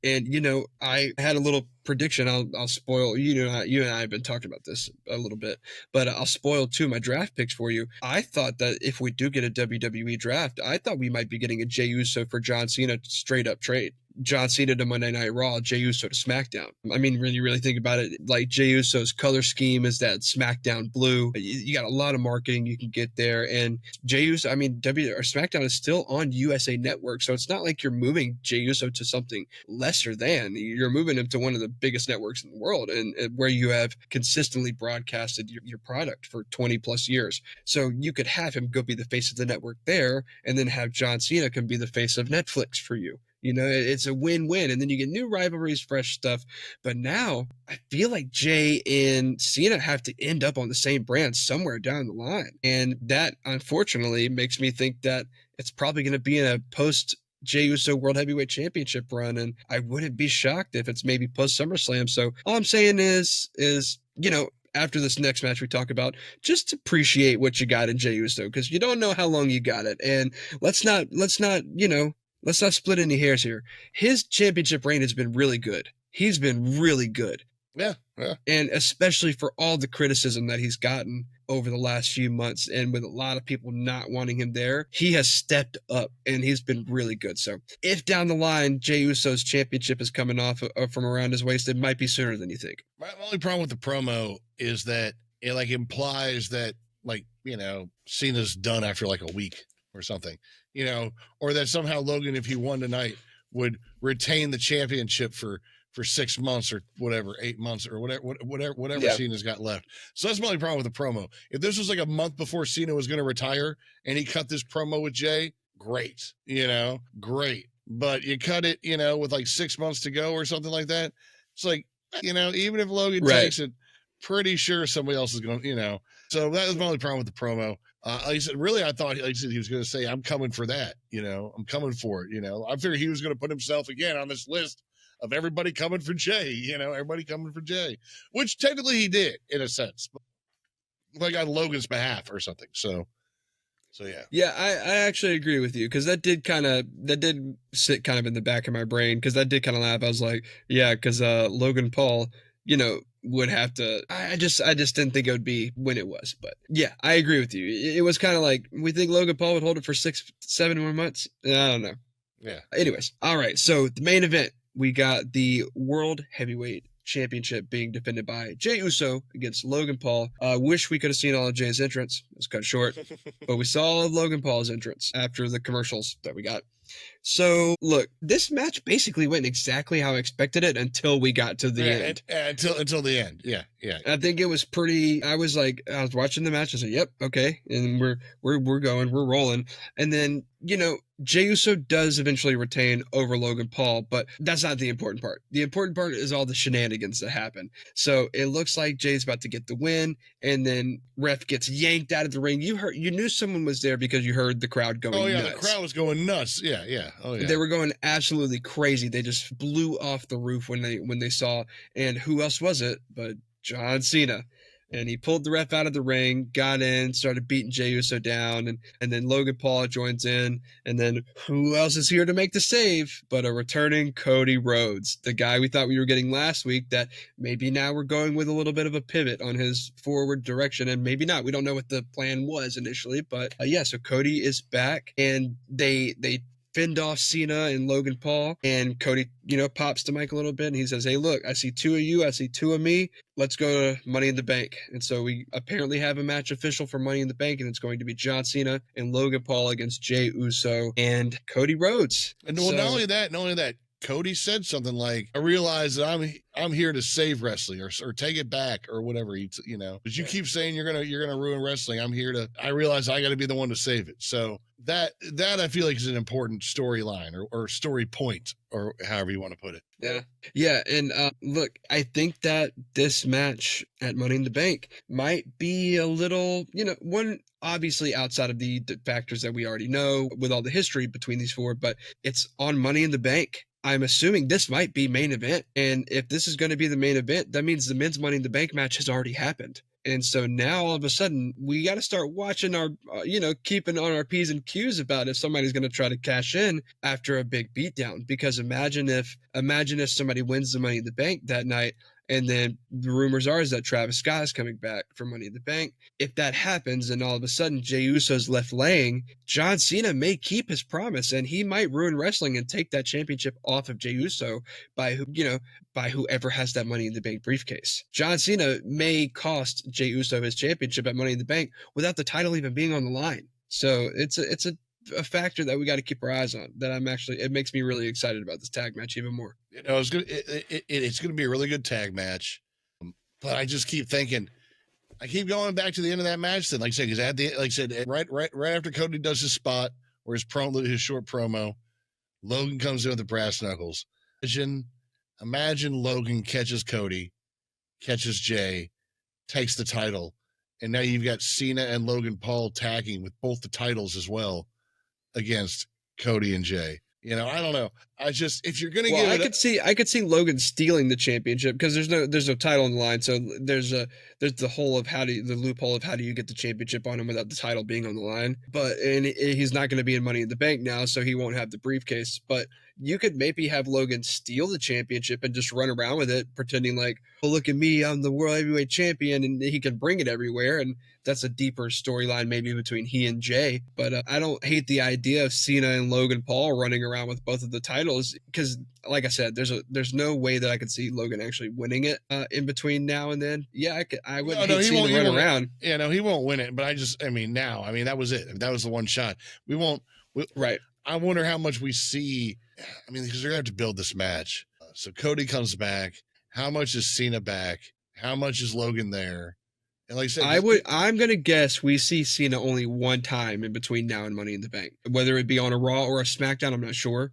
And, you know, I had a little prediction. I'll spoil, you and I have been talking about this a little bit, but I'll spoil two of my draft picks for you. I thought that if we do get a WWE draft, I thought we might be getting a Jey Uso for John Cena straight up trade. John Cena to Monday Night Raw, Jey Uso to SmackDown. I mean, when you really think about it, like Jey Uso's color scheme is that SmackDown blue. You got a lot of marketing you can get there. And Jey Uso, I mean, SmackDown is still on USA Network, so it's not like you're moving Jey Uso to something lesser than. You're moving him to one of the biggest networks in the world, and where you have consistently broadcasted your product for 20 plus years. So you could have him go be the face of the network there, and then have John Cena can be the face of Netflix for you. You know, it's a win-win. And then you get new rivalries, fresh stuff. But now I feel like Jey and Cena have to end up on the same brand somewhere down the line. And that, unfortunately, makes me think that it's probably going to be in a post Jey Uso World Heavyweight Championship run. And I wouldn't be shocked if it's maybe post SummerSlam. So all I'm saying is, you know, after this next match we talk about, just appreciate what you got in Jey Uso, because you don't know how long you got it. And let's not, you know, let's not split any hairs here. His championship reign has been really good. He's been really good. Yeah. And especially for all the criticism that he's gotten over the last few months, and with a lot of people not wanting him there, he has stepped up and he's been really good. So if down the line Jey Uso's championship is coming off from around his waist, it might be sooner than you think. My only problem with the promo is that it like implies that, like, you know, Cena's done after like a week or something, you know, or that somehow Logan, if he won tonight, would retain the championship for 6 months or whatever, 8 months or whatever Cena's got left. So that's my only problem with the promo. If this was like a month before Cena was going to retire and he cut this promo with Jey, great, you know, great. But you cut it, you know, with like 6 months to go or something like that. It's like, you know, even if Logan takes it, pretty sure somebody else is going to, you know. So that was my only problem with the promo. Like I said, really, I thought, like I said, he was going to say, I'm coming for that, you know, I'm coming for it, you know. I figured he was going to put himself again on this list of everybody coming for Jey, you know, everybody coming for Jey, which technically he did in a sense, like on Logan's behalf or something. So yeah. Yeah, I actually agree with you, because that did sit kind of in the back of my brain, because that did kind of laugh. I was like, yeah, because Logan Paul, you know, would have to. I just didn't think it would be when it was. But yeah, I agree with you. It was kind of like, we think Logan Paul would hold it for 6-7 more months. I don't know. Yeah. Anyways, all right. So the main event, we got the World Heavyweight Championship being defended by Jey Uso against Logan Paul. Wish we could have seen all of Jey's entrance. It was cut short, but we saw all of Logan Paul's entrance after the commercials that we got. So look, this match basically went exactly how I expected it until we got to the end. Until the end. Yeah. I think it was pretty. I was watching the match. I said, "Yep, okay," and we're going, we're rolling, and then, you know, Jey Uso does eventually retain over Logan Paul, but that's not the important part. The important part is all the shenanigans that happen. So it looks like Jey's about to get the win, and then ref gets yanked out of the ring. You knew someone was there because you heard the crowd going nuts. The crowd was going nuts. Yeah. yeah. Oh yeah. They were going absolutely crazy. They just blew off the roof when they saw, and who else was it but John Cena? And he pulled the ref out of the ring, got in, started beating Jey Uso down, and then Logan Paul joins in, and then who else is here to make the save but a returning Cody Rhodes, the guy we thought we were getting last week, that maybe now we're going with a little bit of a pivot on his forward direction, and maybe not. We don't know what the plan was initially, but yeah, so Cody is back, and they fend off Cena and Logan Paul, and Cody, pops to Mike a little bit, and he says, "Hey, look, I see two of you, I see two of me. Let's go to Money in the Bank." And so we apparently have a match official for Money in the Bank, and it's going to be John Cena and Logan Paul against Jey Uso and Cody Rhodes. And well, not only that, Cody said something like, "I realize that I'm here to save wrestling or take it back or whatever." Because you keep saying you're gonna ruin wrestling. I realize I got to be the one to save it. So that I feel like is an important storyline or story point or however you want to put it. Yeah, and look, I think that this match at Money in the Bank might be a little, one obviously outside of the factors that we already know with all the history between these four, but it's on Money in the Bank. I'm assuming this might be main event, and if this is going to be the main event, that means the men's Money in the Bank match has already happened. And so now all of a sudden we got to start watching our, keeping on our P's and Q's about if somebody's going to try to cash in after a big beatdown. Because imagine if somebody wins the Money in the Bank that night, and then the rumors are is that Travis Scott is coming back for Money in the Bank. If that happens and all of a sudden Jey Uso's left laying, John Cena may keep his promise and he might ruin wrestling and take that championship off of Jey Uso by whoever has that Money in the Bank briefcase. John Cena may cost Jey Uso his championship at Money in the Bank without the title even being on the line. So it's a factor that we got to keep our eyes on. It makes me really excited about this tag match even more. It's gonna be a really good tag match, but I just keep thinking, I keep going back to the end of that match. Then, like I said, right after Cody does his spot or his short promo, Logan comes in with the brass knuckles. Imagine Logan catches Cody, catches Jey, takes the title, and now you've got Cena and Logan Paul tagging with both the titles as well against Cody and Jey. I don't know. If you're gonna I could see Logan stealing the championship because there's no title on the line. So there's the loophole of how do you get the championship on him without the title being on the line. And he's not going to be in Money in the Bank now, so he won't have the briefcase. But you could maybe have Logan steal the championship and just run around with it, pretending like, "Oh, look at me, I'm the world heavyweight champion," and he can bring it everywhere. And that's a deeper storyline maybe between he and Jey. But I don't hate the idea of Cena and Logan Paul running around with both of the titles because, like I said, there's no way that I could see Logan actually winning it in between now and then. Yeah, I wouldn't hate seeing him run around. Yeah, no, he won't win it. But that was it. That was the one shot. Right. I wonder how much we see. Because they're gonna have to build this match. So Cody comes back. How much is Cena back? How much is Logan there? And like I said, I'm gonna guess we see Cena only one time in between now and Money in the Bank, whether it be on a Raw or a SmackDown. I'm not sure.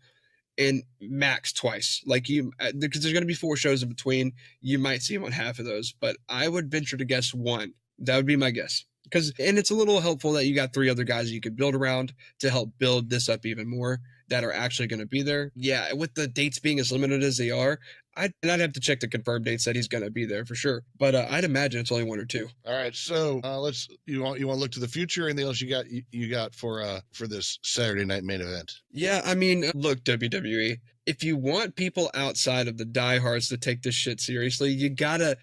And max twice, because there's gonna be 4 shows in between. You might see him on half of those, but I would venture to guess one. That would be my guess. And it's a little helpful that you got 3 other guys you could build around to help build this up even more that are actually going to be there. Yeah, with the dates being as limited as they are, I'd have to check the confirmed dates that he's going to be there for sure. But I'd imagine it's only 1 or 2. All right, so you want to look to the future? Anything else you got for this Saturday night main event? Yeah, look, WWE, if you want people outside of the diehards to take this shit seriously, you gotta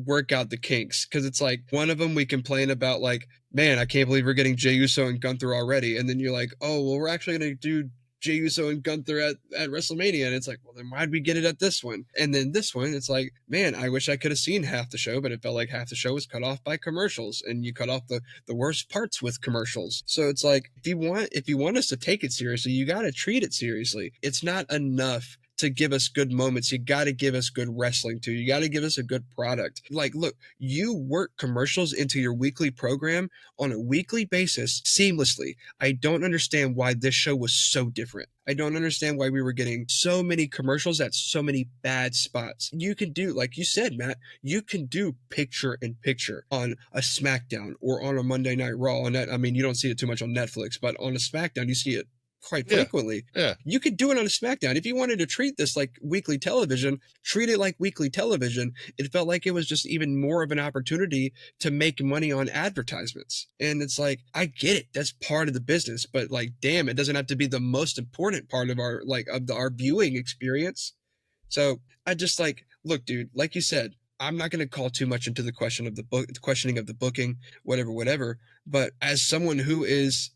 work out the kinks. Because it's like one of them we complain about, like, man, I can't believe we're getting Jey Uso and Gunther already, and then you're like, oh well, we're actually gonna do Jey Uso and Gunther at WrestleMania, and it's like, well, then why'd we get it at this one? And then this one, it's like, man, I wish I could have seen half the show, but it felt like half the show was cut off by commercials, and you cut off the worst parts with commercials. So it's like, if you want us to take it seriously, you got to treat it seriously. It's not enough to give us good moments. You got to give us good wrestling too. You got to give us a good product. Like, look, you work commercials into your weekly program on a weekly basis seamlessly. I don't understand why this show was so different. I don't understand why we were getting so many commercials at so many bad spots. You can do, like you said, Matt, you can do picture in picture on a SmackDown or on a Monday Night Raw. You don't see it too much on Netflix, but on a SmackDown, you see it quite Yeah. frequently. Yeah. You could do it on a SmackDown. If you wanted to treat this like weekly television, treat it like weekly television. It felt like it was just even more of an opportunity to make money on advertisements. And it's like, I get it. That's part of the business, but like, damn, it doesn't have to be the most important part of our, like, our viewing experience. So I just like, look, dude, like you said, I'm not going to call too much into the question of the book, the questioning of the booking, whatever. But as someone who is,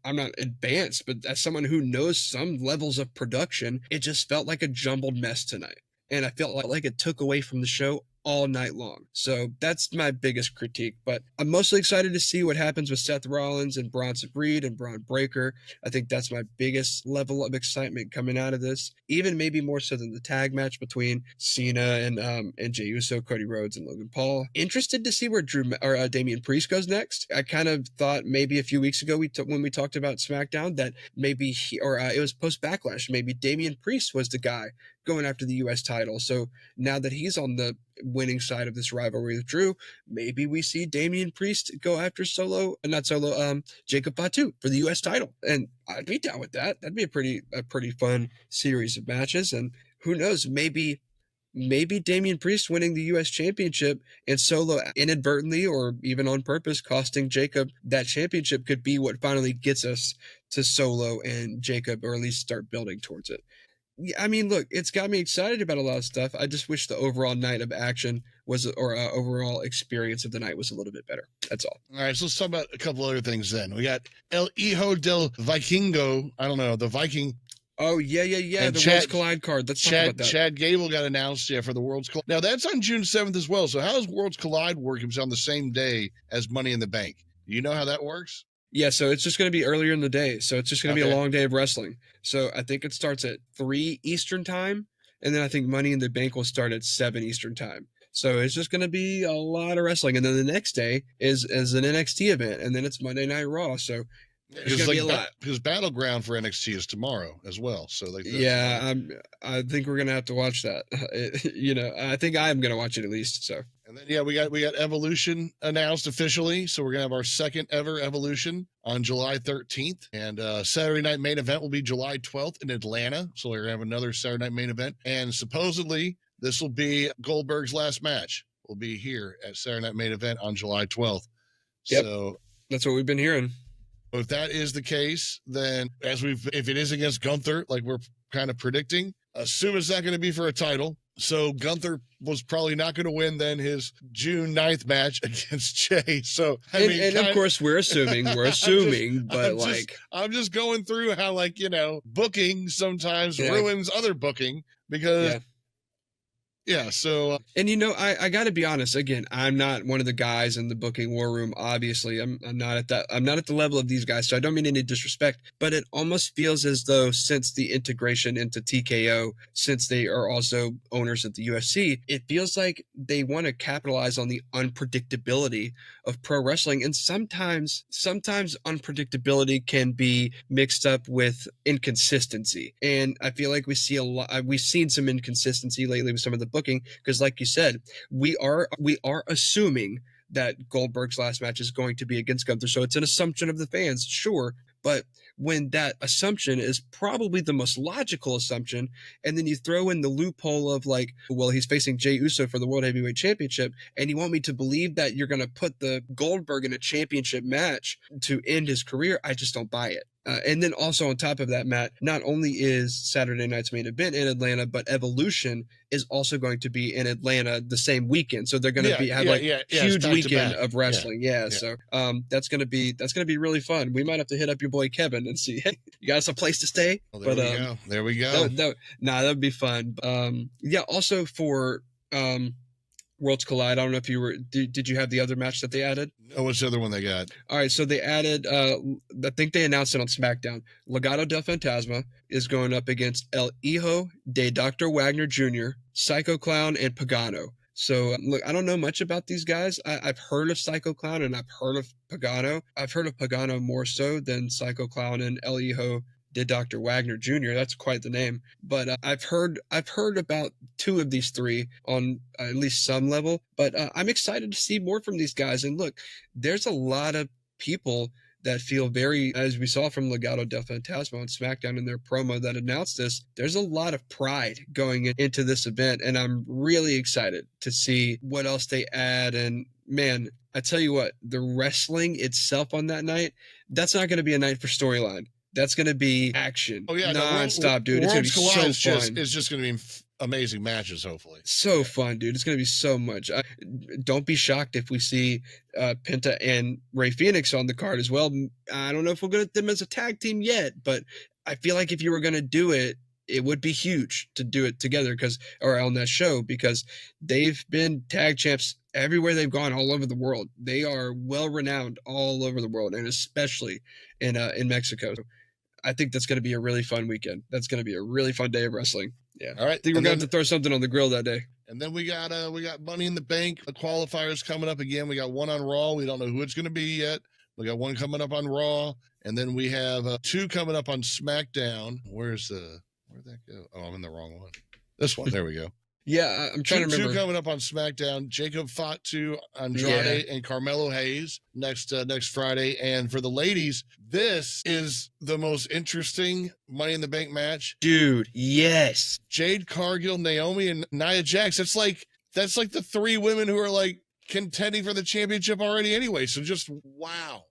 I'm not advanced, but as someone who knows some levels of production, it just felt like a jumbled mess tonight. And I felt like it took away from the show all night long. So that's my biggest critique. But I'm mostly excited to see what happens with Seth Rollins and Bronson Reed and Braun Breaker. I think that's my biggest level of excitement coming out of this, even maybe more so than the tag match between Cena and Jey Uso, Cody Rhodes, and Logan Paul. Interested to see where Damian Priest goes next. I kind of thought maybe a few weeks ago when we talked about SmackDown that maybe it was post Backlash, maybe Damian Priest was the guy going after the U.S. title. So now that he's on the winning side of this rivalry with Drew, maybe we see Damian Priest go after Jacob Fatu for the U.S. title, and I'd be down with that. That'd be a pretty fun series of matches, and who knows, maybe Damian Priest winning the U.S. Championship and Solo inadvertently or even on purpose costing Jacob that championship could be what finally gets us to Solo and Jacob, or at least start building towards it. I mean, look, it's got me excited about a lot of stuff. I just wish the overall night of action overall experience of the night was a little bit better. That's all. All right, so let's talk about a couple other things then. We got El Hijo del Vikingo. I don't know, the Viking. Oh, yeah. And The Worlds Collide card. Let's talk about that. Chad Gable got announced, for the Worlds Collide. Now, that's on June 7th as well. So how does Worlds Collide work if it's on the same day as Money in the Bank? Do you know how that works? Yeah, so it's just going to be earlier in the day. So it's just going to be a long day of wrestling. So I think it starts at 3 Eastern time. And then I think Money in the Bank will start at 7 Eastern time. So it's just going to be a lot of wrestling. And then the next day is an NXT event. And then it's Monday Night Raw. So it's going to be a lot. Because Battleground for NXT is tomorrow as well. So I think we're going to have to watch that. I think I'm going to watch it at least. So. And then, we got Evolution announced officially. So we're going to have our second ever Evolution on July 13th. And Saturday night main event will be July 12th in Atlanta. So we're going to have another Saturday night main event. And supposedly this will be Goldberg's last match. Will be here at Saturday night main event on July 12th. Yep. So that's what we've been hearing. If that is the case, then if it is against Gunther, like we're kind of predicting, assume it's not going to be for a title. So Gunther was probably not going to win then his June 9th match against Jey. So of course we're assuming, I'm just going through how booking sometimes ruins other booking because. Yeah, so and I got to be honest. Again, I'm not one of the guys in the booking war room. Obviously, I'm not at that. I'm not at the level of these guys. So I don't mean any disrespect, but it almost feels as though since the integration into TKO, since they are also owners of the UFC, it feels like they want to capitalize on the unpredictability of pro wrestling, and sometimes unpredictability can be mixed up with inconsistency. And I feel like we see a lot. We've seen some inconsistency lately with some of the booking, because like you said, we are assuming that Goldberg's last match is going to be against Gunther. So it's an assumption of the fans, sure, but when that assumption is probably the most logical assumption, and then you throw in the loophole of he's facing Jey Uso for the World Heavyweight Championship, and you want me to believe that you're going to put the Goldberg in a championship match to end his career, I just don't buy it. And then also on top of that, Matt, not only is Saturday night's main event in Atlanta, but Evolution is also going to be in Atlanta the same weekend. So they're going to have huge weekend of wrestling. So that's going to be really fun. We might have to hit up your boy Kevin and see, hey, you got us a place to stay? Well, there we go. That'd be fun. Also for Worlds Collide, I don't know if you were, did you have the other match that they added? Oh, what's the other one they got? All right, so they added, I think they announced it on SmackDown. Legado del Fantasma is going up against El Hijo de Dr. Wagner Jr., Psycho Clown, and Pagano. So, look, I don't know much about these guys. I've heard of Psycho Clown and I've heard of Pagano. I've heard of Pagano more so than Psycho Clown and El Hijo de Dr. Wagner Jr. That's quite the name. But I've heard about two of these three on at least some level. But I'm excited to see more from these guys. And look, there's a lot of people that feel very, as we saw from Legado del Fantasma on SmackDown in their promo that announced this, there's a lot of pride going into this event, and I'm really excited to see what else they add. And man, I tell you what, the wrestling itself on that night, that's not going to be a night for storyline. That's going to be action. Oh yeah, nonstop, dude. It's going to be so fun. It's just going to be amazing matches, hopefully. So fun, dude. It's going to be so much. Don't be shocked if we see Penta and Rey Fenix on the card as well. I don't know if we'll get them as a tag team yet, but I feel like if you were going to do it, it would be huge to do it together or on that show, because they've been tag champs everywhere they've gone all over the world. They are well renowned all over the world, and especially in Mexico. I think that's going to be a really fun weekend. That's going to be a really fun day of wrestling. Yeah. All right. I think we're going to have to throw something on the grill that day. And then we got Money in the Bank qualifiers coming up again. We got one on Raw. We don't know who it's going to be yet. We got one coming up on Raw, and then we have two coming up on SmackDown. Where'd that go? Oh, I'm in the wrong one. This one. There we go. Yeah, I'm trying to remember. Two coming up on SmackDown. Jacob Fatu, Andrade, and Carmelo Hayes next Friday. And for the ladies, this is the most interesting Money in the Bank match. Dude, yes. Jade Cargill, Naomi, and Nia Jax. That's like the three women who are like contending for the championship already anyway. So just wow.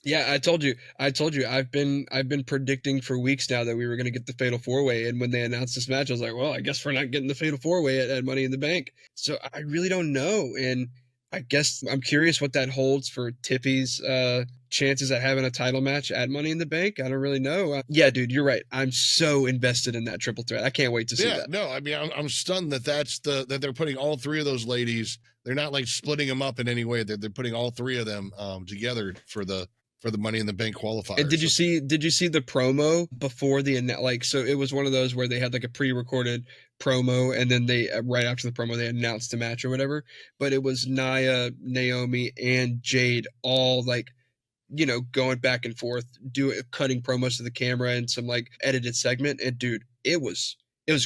Yeah, I told you. I've been predicting for weeks now that we were going to get the Fatal 4-Way, and when they announced this match, I was like, well, I guess we're not getting the Fatal 4-Way at Money in the Bank. So I really don't know, and I guess I'm curious what that holds for Tiffy's chances at having a title match at Money in the Bank. I don't really know. Yeah, dude, you're right. I'm so invested in that triple threat. I can't wait to see that. No, I mean, I'm stunned that they're putting all three of those ladies. They're not like splitting them up in any way. They're putting all three of them together for the Money in the Bank qualifier. And did you see the promo before so it was one of those where they had like a pre-recorded promo, and then they right after the promo they announced the match or whatever, but it was Nia, Naomi, and Jade all like, going back and forth, cutting promos to the camera and some like edited segment, and dude, it was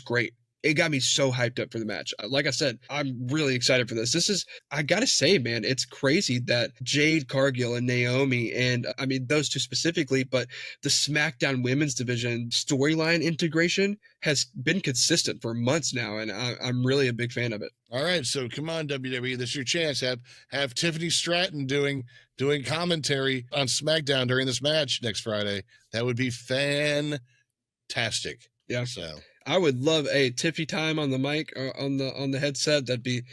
great. It got me so hyped up for the match. Like I said, I'm really excited for this. I gotta say, man, it's crazy that Jade Cargill and Naomi, and I mean those two specifically, but the SmackDown Women's Division storyline integration has been consistent for months now, and I'm really a big fan of it. All right, so come on, WWE, this is your chance. Have Tiffany Stratton doing commentary on SmackDown during this match next Friday. That would be fantastic. Yeah. So I would love a Tiffy time on the mic or on the headset. That'd be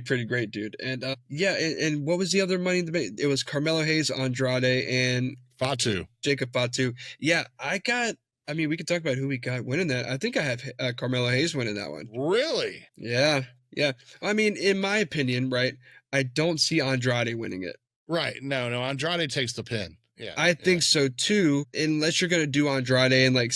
pretty great, dude. And and what was the other Money in the Bank? It was Carmelo Hayes, Andrade, and Fatu. Jacob Fatu. Yeah, I mean, we could talk about who we got winning that. I think I have Carmelo Hayes winning that one. Really? Yeah. I mean, in my opinion, right, I don't see Andrade winning it. Right. No, Andrade takes the pin. Yeah, I think so too. Unless you're gonna do Andrade and like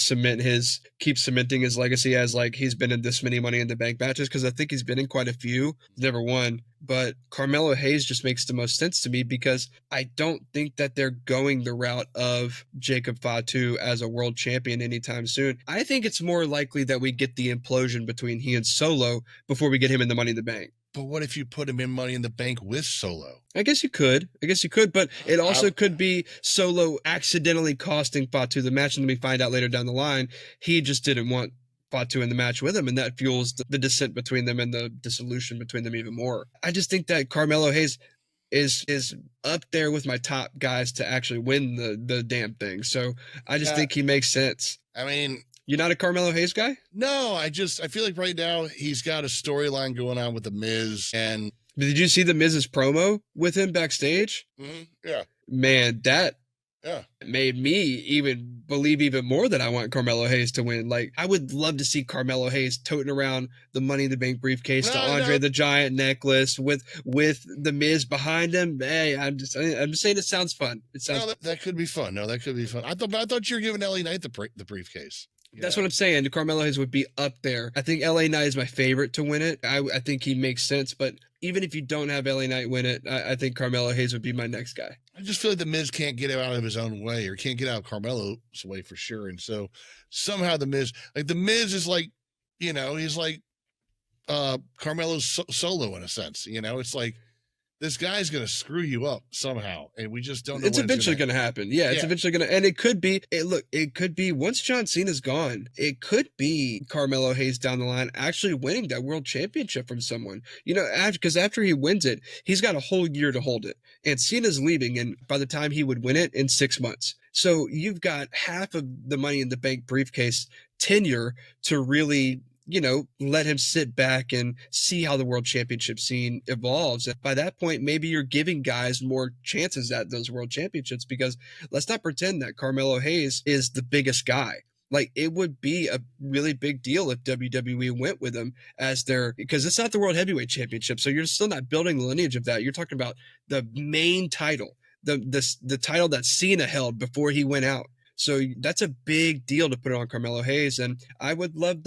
keep cementing his legacy as like he's been in this many Money in the Bank matches, because I think he's been in quite a few, never won. But Carmelo Hayes just makes the most sense to me, because I don't think that they're going the route of Jacob Fatu as a world champion anytime soon. I think it's more likely that we get the implosion between he and Solo before we get him in the Money in the Bank. But what if you put him in Money in the Bank with Solo? I guess you could, but it also could be Solo accidentally costing Fatu the match, and then we find out later down the line he just didn't want Fatu in the match with him, and that fuels the dissent between them and the dissolution between them even more. I just think that Carmelo Hayes is up there with my top guys to actually win the damn thing. So I just think he makes sense. I mean, you're not a Carmelo Hayes guy? No, I feel like right now he's got a storyline going on with The Miz. And did you see The Miz's promo with him backstage? Mm-hmm. Yeah. Man, that made me even believe even more that I want Carmelo Hayes to win. Like, I would love to see Carmelo Hayes toting around the Money in the Bank briefcase, the Andre the Giant necklace with The Miz behind him. Hey, I'm just saying it sounds fun. It sounds that could be fun. No, that could be fun. I thought you were giving LA Knight the briefcase. That's what I'm saying. Carmelo Hayes would be up there. I think LA Knight is my favorite to win it. I think he makes sense, but even if you don't have LA Knight win it, I think Carmelo Hayes would be my next guy. I just feel like The Miz can't get out of his own way, or can't get out of Carmelo's way for sure. And so somehow The Miz is like, he's like Carmelo's solo in a sense. It's like this guy's going to screw you up somehow, and we just don't know It's when it's eventually going going to happen. Yeah, it's to. eventually going to happen. We just don't know It's when it's eventually going going to happen. Yeah, it's Yeah. eventually going to, and it could be. Look, it could be once John Cena's gone. It could be Carmelo Hayes down the line actually winning that world championship from someone. Because after he wins it, he's got a whole year to hold it, and Cena's leaving, and by the time he would win it in 6 months, so you've got half of the Money in the Bank briefcase tenure to really let him sit back and see how the world championship scene evolves. And by that point, maybe you're giving guys more chances at those world championships, because let's not pretend that Carmelo Hayes is the biggest guy. Like, it would be a really big deal if WWE went with him as because it's not the World Heavyweight Championship. So you're still not building the lineage of that. You're talking about the main title, the title that Cena held before he went out. So that's a big deal to put it on Carmelo Hayes. And I would love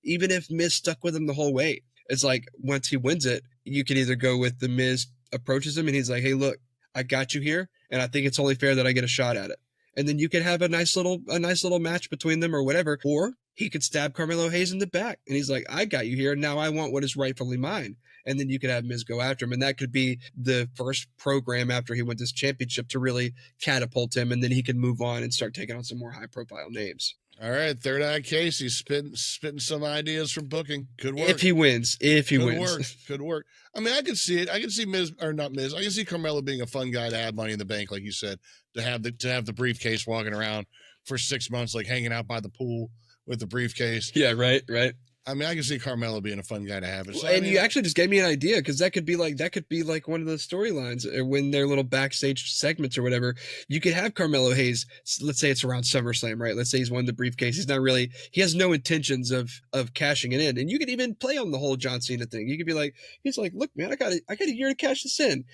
even if Miz stuck with him the whole way, it's like once he wins it, you could either go with the Miz approaches him and he's like, hey, look, I got you here, and I think it's only fair that I get a shot at it. And then you could have a nice little match between them or whatever. Or he could stab Carmelo Hayes in the back and he's like, I got you here, and now I want what is rightfully mine. And then you could have Miz go after him, and that could be the first program after he wins this championship to really catapult him, and then he can move on and start taking on some more high-profile names. All right, Third Eye Casey spitting some ideas for booking. Could work if he wins. Could work. I mean, I could see it. I can see Miz, or not Miz. I can see Carmelo being a fun guy to have Money in the Bank, like you said, to have the briefcase walking around for 6 months, like hanging out by the pool with the briefcase. Yeah, right. I mean, I can see Carmelo being a fun guy to have. So, you actually just gave me an idea, because that could be like one of the storylines when their little backstage segments or whatever. You could have Carmelo Hayes. Let's say it's around SummerSlam, right? Let's say he's won the briefcase. He has no intentions of cashing it in, and you could even play on the whole John Cena thing. You could be like, he's like, look, man, I got a year to cash this in.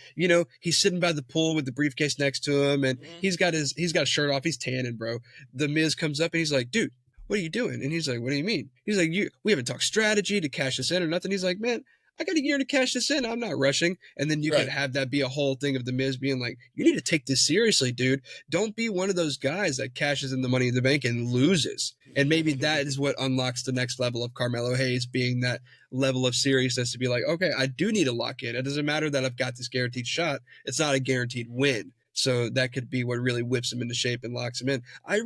He's sitting by the pool with the briefcase next to him, and he's got a shirt off. He's tanning, bro. The Miz comes up and he's like, dude, what are you doing? And he's like, what do you mean? He's like, we haven't talked strategy to cash this in or nothing. He's like, man, I got a year to cash this in. I'm not rushing. And then you could have that be a whole thing of the Miz being like, you need to take this seriously, dude. Don't be one of those guys that cashes in the Money in the Bank and loses. And maybe that is what unlocks the next level of Carmelo Hayes, being that level of seriousness to be like, okay, I do need to lock in. It doesn't matter that I've got this guaranteed shot. It's not a guaranteed win. So that could be what really whips him into shape and locks him in. I've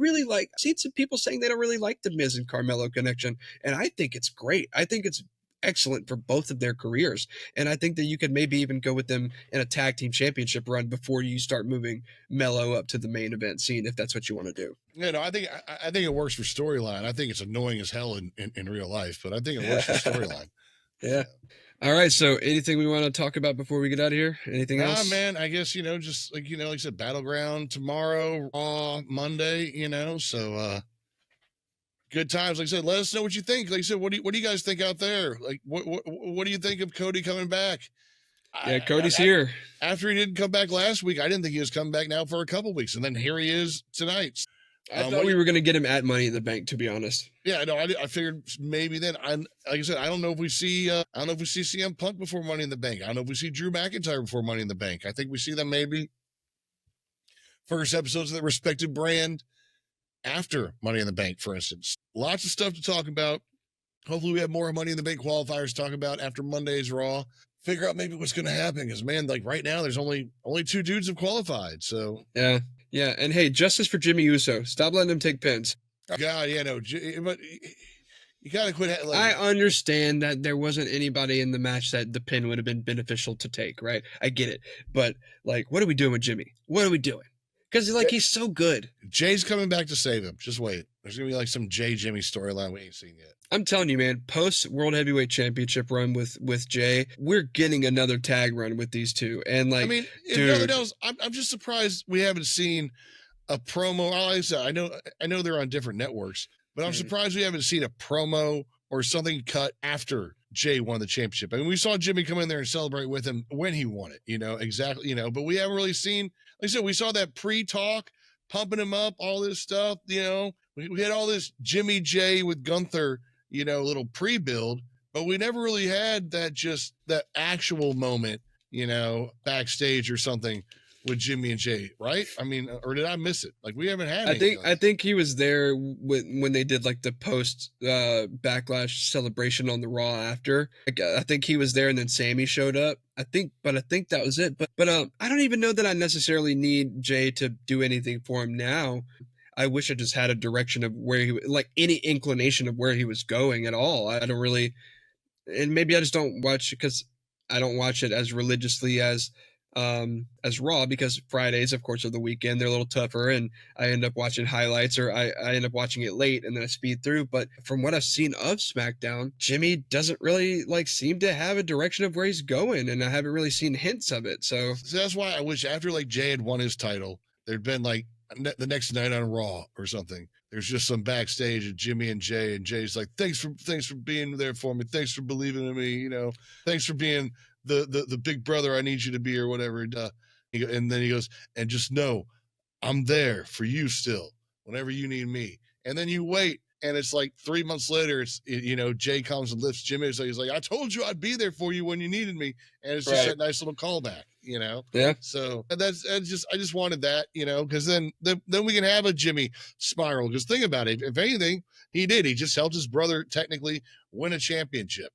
seen some people saying they don't really like the Miz and Carmelo connection, and I think it's great. I think it's excellent for both of their careers. And I think that you could maybe even go with them in a tag team championship run before you start moving Melo up to the main event scene, if that's what you want to do. I think it works for storyline. I think it's annoying as hell in real life, but I think it works for storyline. Yeah. All right. So anything we want to talk about before we get out of here? Anything else? Man, I guess, just like I said, Battleground tomorrow, Raw Monday, so good times. Like I said, let us know what you think. Like I said, what do you guys think out there? Like, what do you think of Cody coming back? Yeah, Cody's here. After he didn't come back last week, I didn't think he was coming back now for a couple weeks, and then here he is tonight. I thought we were going to get him at Money in the Bank, to be honest. Yeah, no, I figured maybe then. Like I said, I don't know if we see CM Punk before Money in the Bank. I don't know if we see Drew McIntyre before Money in the Bank. I think we see them maybe first episodes of the respective brand after Money in the Bank, for instance. Lots of stuff to talk about. Hopefully we have more Money in the Bank qualifiers to talk about after Monday's Raw. Figure out maybe what's going to happen, because, man, like right now there's only two dudes have qualified. So yeah, and hey, justice for Jimmy Uso. Stop letting him take pins. God, yeah, no, but you got to quit. I understand that there wasn't anybody in the match that the pin would have been beneficial to take, right? I get it. But, like, what are we doing with Jimmy? What are we doing? Because, he's so good. Jay's coming back to save him. Just wait. There's going to be, like, some Jimmy storyline we ain't seen yet. I'm telling you, man, post World Heavyweight Championship run with Jay, we're getting another tag run with these two. And, like, if nothing else, I'm just surprised we haven't seen a promo. Like I said, I know they're on different networks, but I'm surprised we haven't seen a promo or something cut after Jay won the championship. I mean, we saw Jimmy come in there and celebrate with him when he won it, exactly, but we haven't really seen, like I said, we saw that pre-talk, pumping him up, all this stuff, we had all this Jimmy J with Gunther, little pre-build, but we never really had that actual moment, backstage or something with Jimmy and Jay, right? I mean, or did I miss it? Like we haven't had. I think he was there when they did like the post backlash celebration on the Raw after. Like, I think he was there, and then Sammy showed up. I think that was it. But I don't even know that I necessarily need Jay to do anything for him now. I wish I just had a direction of where he, like any inclination of where he was going at all. I don't really, and maybe I just don't watch because I don't watch it as religiously as Raw, because Fridays, of course, are the weekend. They're a little tougher, and I end up watching highlights, or I end up watching it late and then I speed through. But from what I've seen of SmackDown, Jimmy doesn't really like seem to have a direction of where he's going, and I haven't really seen hints of it. So that's why I wish after like Jay had won his title, there'd been like the next night on Raw or something. There's just some backstage of Jimmy and Jay's like, thanks for being there for me. Thanks for believing in me. You know, thanks for being the big brother I need you to be or whatever. And then he goes, and just know I'm there for you still whenever you need me. And then you wait, and it's like 3 months later, Jay comes and lifts Jimmy. So he's like, I told you I'd be there for you when you needed me. And it's just that nice little callback, Yeah. So I just wanted that, because then we can have a Jimmy spiral. Because think about it. If anything, he just helped his brother technically win a championship.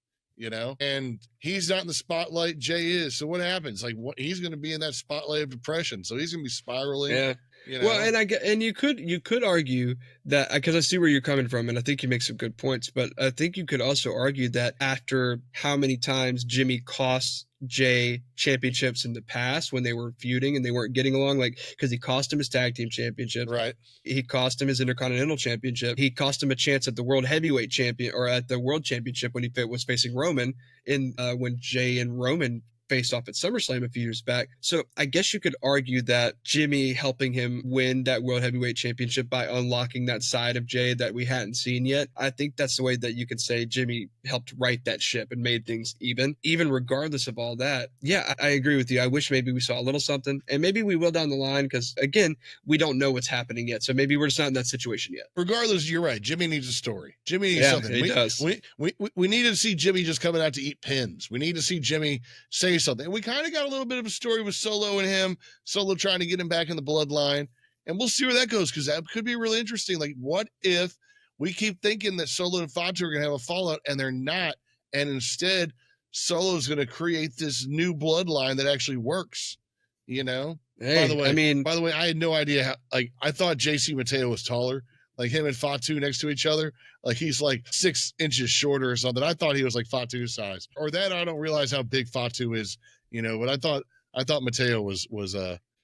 And he's not in the spotlight. Jay is. So what happens? Like, he's going to be in that spotlight of depression. So he's going to be spiraling. Yeah. Well, and you could argue that, because I see where you're coming from, and I think you make some good points. But I think you could also argue that after how many times Jimmy cost Jay championships in the past when they were feuding and they weren't getting along, like because he cost him his tag team championship, right? He cost him his Intercontinental Championship. He cost him a chance at the World Heavyweight Champion, or at the World Championship when he was facing Roman when Jay and Roman faced off at SummerSlam a few years back. So I guess you could argue that Jimmy helping him win that World Heavyweight Championship by unlocking that side of Jay that we hadn't seen yet. I think that's the way that you could say Jimmy helped right that ship and made things even regardless of all that. Yeah, I agree with you. I wish maybe we saw a little something, and maybe we will down the line, because again, we don't know what's happening yet. So maybe we're just not in that situation yet. Regardless, you're right. Jimmy needs a story. Jimmy needs something. He does. We need to see Jimmy just coming out to eat pins. We need to see Jimmy say something. And we kind of got a little bit of a story with Solo and him. Solo trying to get him back in the bloodline. And we'll see where that goes, because that could be really interesting. Like, what if we keep thinking that Solo and Fatu are going to have a fallout, and they're not, and instead Solo's going to create this new bloodline that actually works, Hey, by the way, I had no idea how, like, I thought JC Mateo was taller, like him and Fatu next to each other. Like, he's like 6 inches shorter or something. I thought he was like Fatu's size, or that I don't realize how big Fatu is, but I thought Mateo was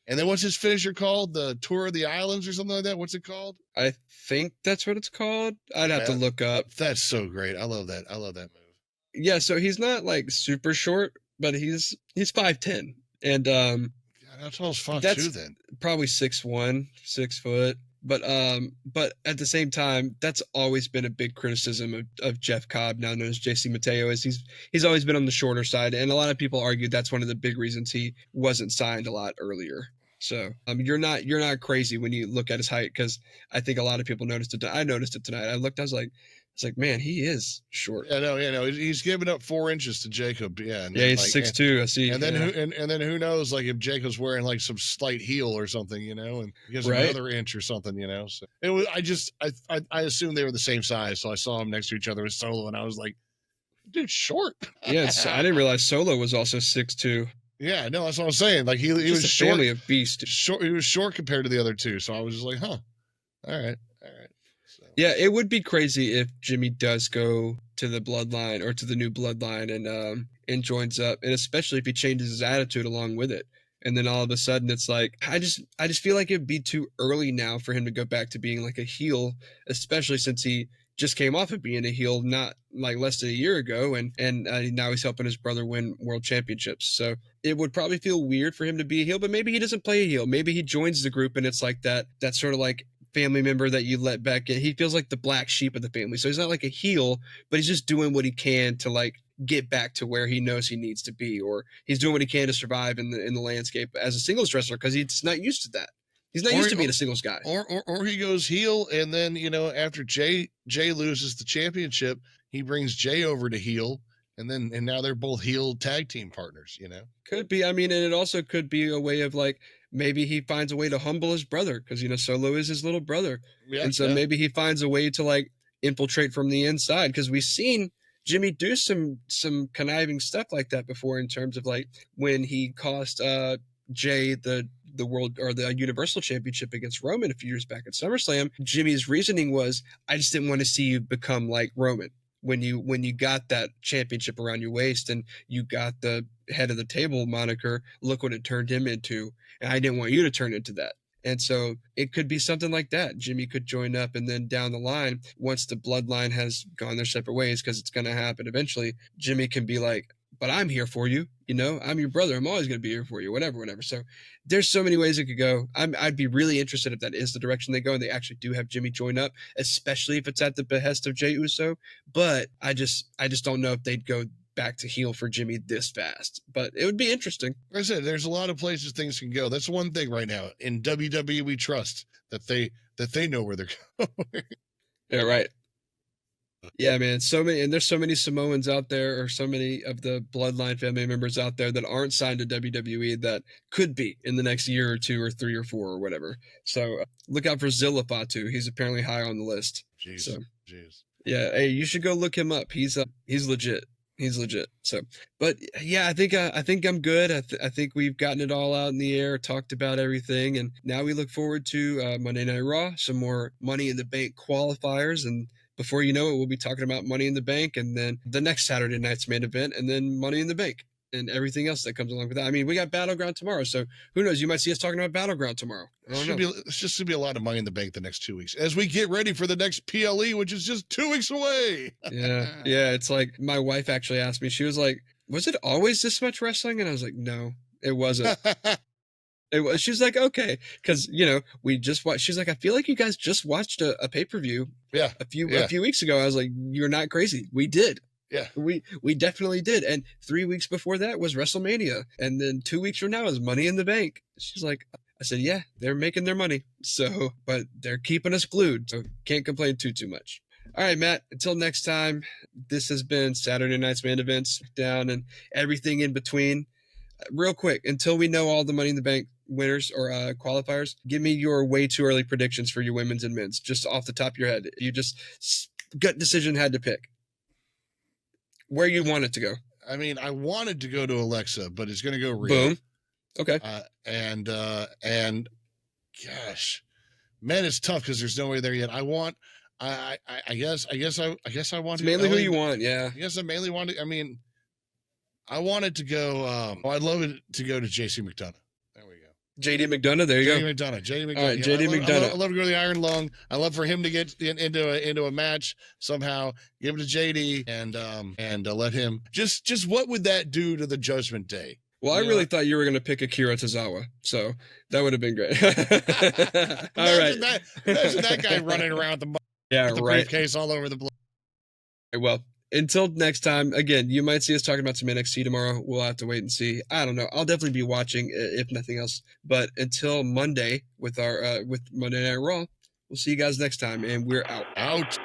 and then what's his finisher called? The Tour of the Islands or something like that? What's it called? I think that's what it's called. I'd have to look up. That's so great. I love that. I love that move. Yeah, so he's not like super short, but he's 5'10". And how tall is Fatu then? Probably 6'1", 6 foot. But at the same time, that's always been a big criticism of Jeff Cobb, now known as JC Mateo, is he's always been on the shorter side, and a lot of people argue that's one of the big reasons he wasn't signed a lot earlier. So you're not crazy when you look at his height, because I think a lot of people noticed it. I noticed it tonight. I looked, I was like, man, he is short. Yeah, no, he's giving up 4 inches to Jacob. Yeah, and he's 6'2". I see. And then who knows? Like, if Jacob's wearing like some slight heel or something, and he gives another inch or something, So it was. I assumed they were the same size, so I saw them next to each other with Solo, and I was like, dude, short. Yeah, I didn't realize Solo was also 6'2". Yeah, no, that's what I'm saying. Like, he was short. Family of beast. Short. He was short compared to the other two, so I was just like, huh. All right. So. Yeah, it would be crazy if Jimmy does go to the bloodline, or to the new bloodline, and joins up, and especially if he changes his attitude along with it. And then all of a sudden it's like, I just feel like it'd be too early now for him to go back to being like a heel, especially since he just came off of being a heel not like less than a year ago, and now he's helping his brother win world championships. So it would probably feel weird for him to be a heel, but maybe he doesn't play a heel. Maybe he joins the group, and it's like that sort of like family member that you let back in. He feels like the black sheep of the family. So he's not like a heel, but he's just doing what he can to like get back to where he knows he needs to be, or he's doing what he can to survive in the landscape as a singles wrestler, because he's not used to that. He's not used to being a singles guy. Or he goes heel, and then, after Jay loses the championship, he brings Jay over to heel, and now they're both heel tag team partners, Could be. I mean, and it also could be a way of like maybe he finds a way to humble his brother because Solo is his little brother, Yeah, and so maybe he finds a way to like infiltrate from the inside because we've seen Jimmy do some conniving stuff like that before in terms of like when he cost Jay the world or the Universal Championship against Roman a few years back at SummerSlam. Jimmy's reasoning was, I just didn't want to see you become like Roman. When you got that championship around your waist and you got the head of the table moniker, look what it turned him into, and I didn't want you to turn into that. And so it could be something like that. Jimmy could join up, and then down the line, once the bloodline has gone their separate ways, because it's going to happen eventually, Jimmy can be like, but I'm here for you. I'm your brother. I'm always going to be here for you, whatever. So there's so many ways it could go. I'd be really interested if that is the direction they go and they actually do have Jimmy join up, especially if it's at the behest of Jey Uso. But I just don't know if they'd go back to heel for Jimmy this fast, but it would be interesting. Like I said, there's a lot of places things can go. That's one thing right now in WWE. We trust that they know where they're going. Yeah, right. Yeah, man. And there's so many Samoans out there, or so many of the Bloodline family members out there that aren't signed to WWE that could be in the next year or two or three or four or whatever. So look out for Zilla Fatu. He's apparently high on the list. Jeez, so, jeez. Yeah, hey, you should go look him up. He's legit. He's legit. So, but yeah, I think I'm good. I think we've gotten it all out in the air, talked about everything, and now we look forward to Monday Night Raw, some more Money in the Bank qualifiers, and before you know it, we'll be talking about Money in the Bank, and then the next Saturday night's main event, and then Money in the Bank, and everything else that comes along with that. I mean, we got Battleground tomorrow, so who knows? You might see us talking about Battleground tomorrow. It's just gonna be a lot of Money in the Bank the next 2 weeks as we get ready for the next PLE, which is just 2 weeks away. Yeah. It's like my wife actually asked me. She was like, "Was it always this much wrestling?" And I was like, "No, it wasn't." It was. She's like, "Okay," because we just watched. She's like, "I feel like you guys just watched a pay-per-view." Yeah, a few weeks ago. I was like, "You're not crazy. We did." Yeah, we definitely did. And 3 weeks before that was WrestleMania, and then 2 weeks from now is Money in the Bank. She's like, I said, "Yeah, they're making their money. So, but they're keeping us glued. So can't complain too much." All right, Matt, until next time, this has been Saturday Night's Main Events down and everything in between. Real quick, until we know all the Money in the Bank winners or qualifiers, give me your way too early predictions for your women's and men's, just off the top of your head. You just gut decision had to pick where you want it to go. I mean, I wanted to go to Alexa, but it's going to go Rhea. Boom. Okay. And gosh, man, it's tough because there's no way there yet. I guess I want it's mainly who you want. Yeah. I guess I mainly want to. I mean, I wanted to go. I'd love it to go to JC McDonough. There we go. JD McDonough. There you go. JD McDonough. All right, JD McDonough. I love to go to the Iron Lung. I love for him to get into a match somehow. Give it to JD and let him. Just what would that do to the Judgment Day? Well, I really thought you were going to pick Akira Tozawa, so that would have been great. All right. Imagine that guy running around with the briefcase all over the place. Well, until next time, again, you might see us talking about some NXT tomorrow. We'll have to wait and see. I don't know. I'll definitely be watching, if nothing else. But until Monday with our with Monday Night Raw, we'll see you guys next time, and we're out.